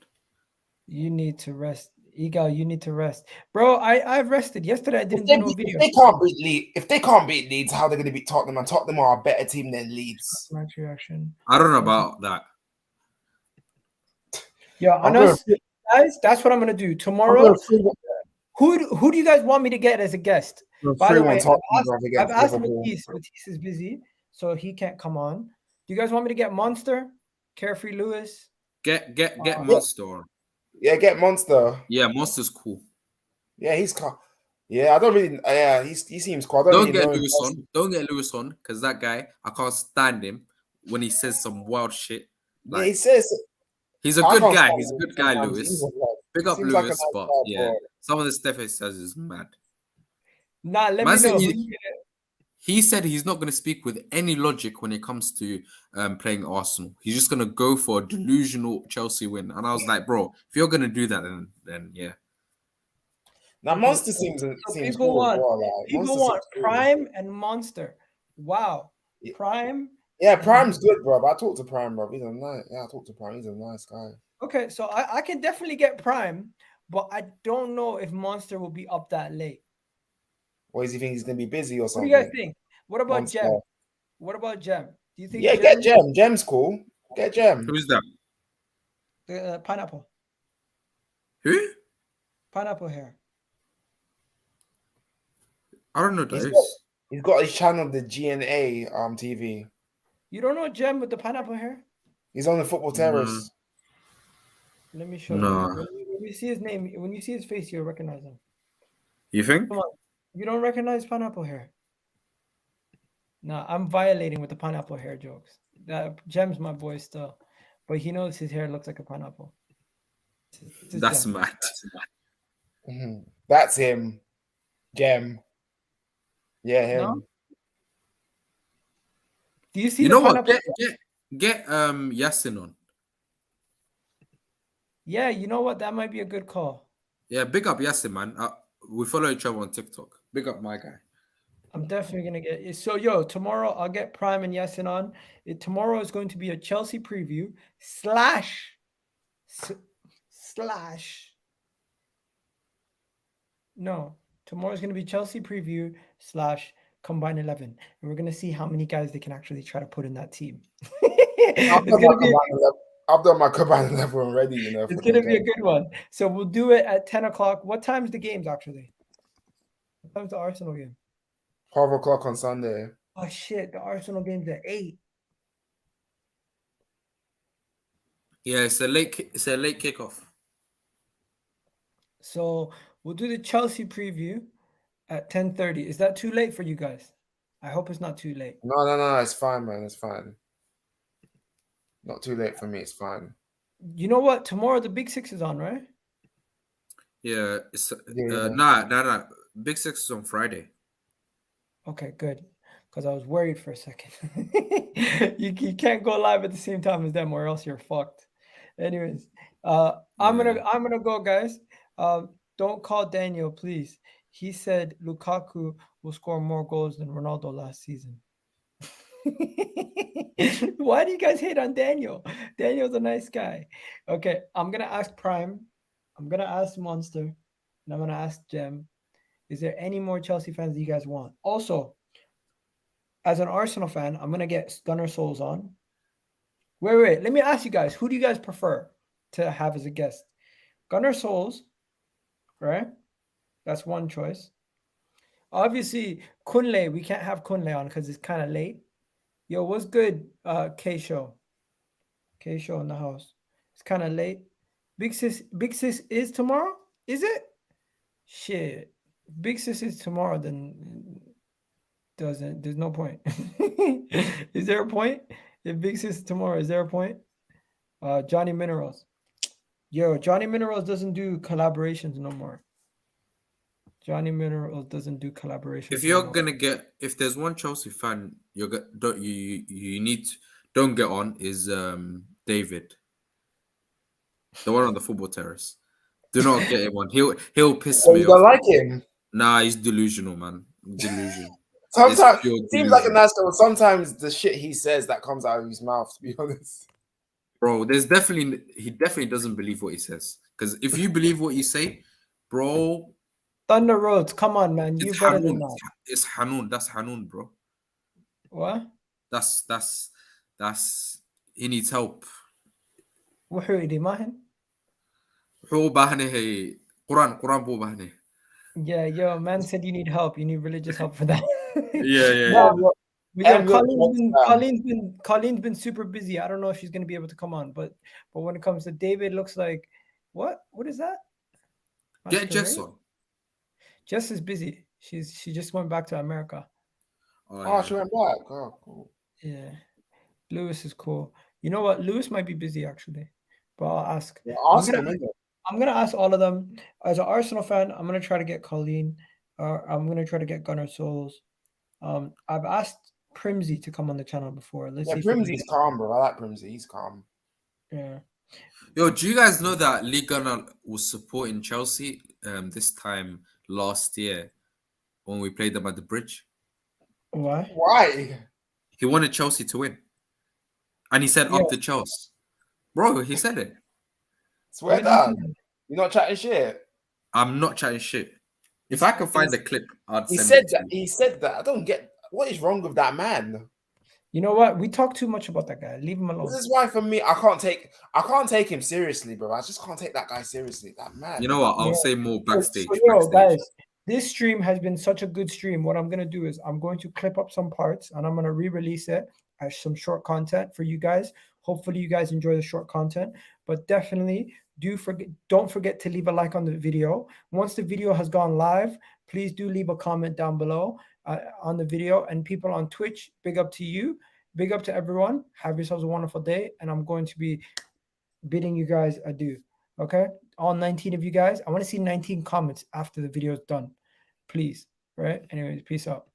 You need to rest. Egal, you need to rest. Bro, I've rested. Yesterday I didn't do no video. If they can't beat Leeds, how are they going to beat Tottenham? And Tottenham are a better team than Leeds. Match reaction. I don't know about that. Yeah, honestly, guys, that's what I'm going to do. Tomorrow, who do you guys want me to get as a guest? By the way, I've asked Matisse. Matisse is busy, so he can't come on. Do you guys want me to get Monster? Carefree Lewis? Get Monster on. Yeah, get Monster. Yeah, Monster's cool. Yeah, he's cool. Yeah, I don't really. Yeah, he seems cool. Don't get Lewis on. Don't get Lewis on because that guy, I can't stand him when he says some wild shit. Like, yeah, he says he's a good guy. He's a good guy, Lewis. Big up Lewis, like but yeah, some of the stuff he says is mad. Nah, let me know. He said he's not going to speak with any logic when it comes to playing Arsenal. He's just going to go for a delusional Chelsea win. And I was like, bro, if you're going to do that, then yeah. Now, Monster seems people cool. People want Prime and Monster. Wow. Prime. Yeah, Prime's good, bro. But I talked to Prime, bro. He's a nice. Yeah, I talked to Prime. He's a nice guy. Okay, so I can definitely get Prime, but I don't know if Monster will be up that late. Or does he think he's going to be busy or something? What do you guys think? What about Jeff? What about Gem? Do you think? Yeah, get Gem. Gem's cool. Get Gem. Who's that? Pineapple. Who? Pineapple hair. I don't know those. He's got his channel, the GNA TV. You don't know Gem with the pineapple hair? He's on the Football Terrace. Let me show No. you. When you see his name, when you see his face, you'll recognize him. You think? Come on. You don't recognize pineapple hair? No, I'm violating with the pineapple hair jokes. Gem's my boy still, but he knows his hair looks like a pineapple. That's Gem. mad. That's him. Gem. Yeah, him. No? Do you see You the know what? pineapple? Get Yasin on. Yeah, you know what? That might be a good call. Yeah, big up Yasin, man. We follow each other on TikTok. Big up my guy. I'm definitely gonna get it. So, tomorrow I'll get Prime and Yasin on. Tomorrow is going to be a Chelsea preview slash. No, tomorrow is going to be Chelsea preview slash combined 11, and we're going to see how many guys they can actually try to put in that team. I've done my combined 11 already. It's going to be a good one. So we'll do it at 10 o'clock. What time's the games actually? What time's the Arsenal game? 12 o'clock on Sunday. Oh shit! The Arsenal game's at 8. Yeah, it's a late kickoff. So we'll do the Chelsea preview at 10:30. Is that too late for you guys? I hope it's not too late. No, it's fine, man. It's fine. Not too late for me. It's fine. You know what? Tomorrow the Big Six is on, right? Yeah, it's Yeah. nah. Big Six is on Friday. Okay, good. Because I was worried for a second. you can't go live at the same time as them, or else you're fucked. Anyways, I'm gonna go, guys. Don't call Daniel, please. He said Lukaku will score more goals than Ronaldo last season. Why do you guys hate on Daniel? Daniel's a nice guy. Okay, I'm gonna ask Prime. I'm gonna ask Monster, and I'm gonna ask Gem. Is there any more Chelsea fans that you guys want? Also, as an Arsenal fan, I'm gonna get Gunnar Souls on. Wait. Let me ask you guys, who do you guys prefer to have as a guest? Gunnar Souls, right? That's one choice. Obviously, Kunle, we can't have Kunle on because it's kind of late. Yo, what's good, K-Show? K-Show in the house. It's kind of late. Big Sis is tomorrow? Is it? Shit. Big Sis is tomorrow, then there's no point. Is there a point? If Big Sis is tomorrow, is there a point? Johnny Minerals. Yo, Johnny Minerals doesn't do collaborations no more. Johnny Minerals doesn't do collaborations. If you're gonna if there's one Chelsea fan don't get on is David, the one on the Football Terrace. Do not get him on. He'll piss me You don't off. like him? Nah, he's delusional, man. Delusional. Sometimes pure it seems like a delusion. nice guy. Sometimes the shit he says that comes out of his mouth, to be honest. Bro, he definitely doesn't believe what he says. Because if you believe what you say, bro, Thunder Roads, come on, man. You it's better than Hanun. that. It's Hanun. That's Hanun, bro. What? That's he needs help. وحيدي ماهن. هو بهني هي قرآن بو بهني. Yeah, yo, man said you need help. You need religious help for that. Yeah. Colleen's been super busy. I don't know if she's gonna be able to come on, but when it comes to David, looks like what is that? Get Jess on. Jess is busy. She just went back to America. Oh, she went back. Oh, cool. Yeah, Lewis is cool. You know what? Lewis might be busy actually, but I'll ask. Yeah, ask him. I'm gonna ask all of them. As an Arsenal fan, I'm gonna try to get Colleen. I'm gonna try to get Gunnar Souls. I've asked Primsy to come on the channel before. Let's see. Primsy's calm, bro. I like Primsy. He's calm. Yeah. Yo, do you guys know that Lee Gunnar was supporting Chelsea this time last year when we played them at the Bridge? Why? Why? He wanted Chelsea to win. And he said up the Chelsea. Bro, he said it. Swear down. You're not chatting shit. I'm not chatting shit. If I can find the clip, I'd He send said it to that. you. He said that. I don't get what is wrong with that man. You know what? We talk too much about that guy. Leave him alone. This is why for me, I can't take him seriously, bro. I just can't take that guy seriously. That man. You know what? I'll say more backstage. So, guys, this stream has been such a good stream. What I'm going to do is I'm going to clip up some parts and I'm going to re-release it as some short content for you guys. Hopefully you guys enjoy the short content, but definitely don't forget to leave a like on the video. Once the video has gone live, please do leave a comment down below on the video. And people on Twitch, big up to you. Big up to everyone. Have yourselves a wonderful day. And I'm going to be bidding you guys adieu. Okay? All 19 of you guys. I want to see 19 comments after the video is done. Please. All right? Anyways, peace out.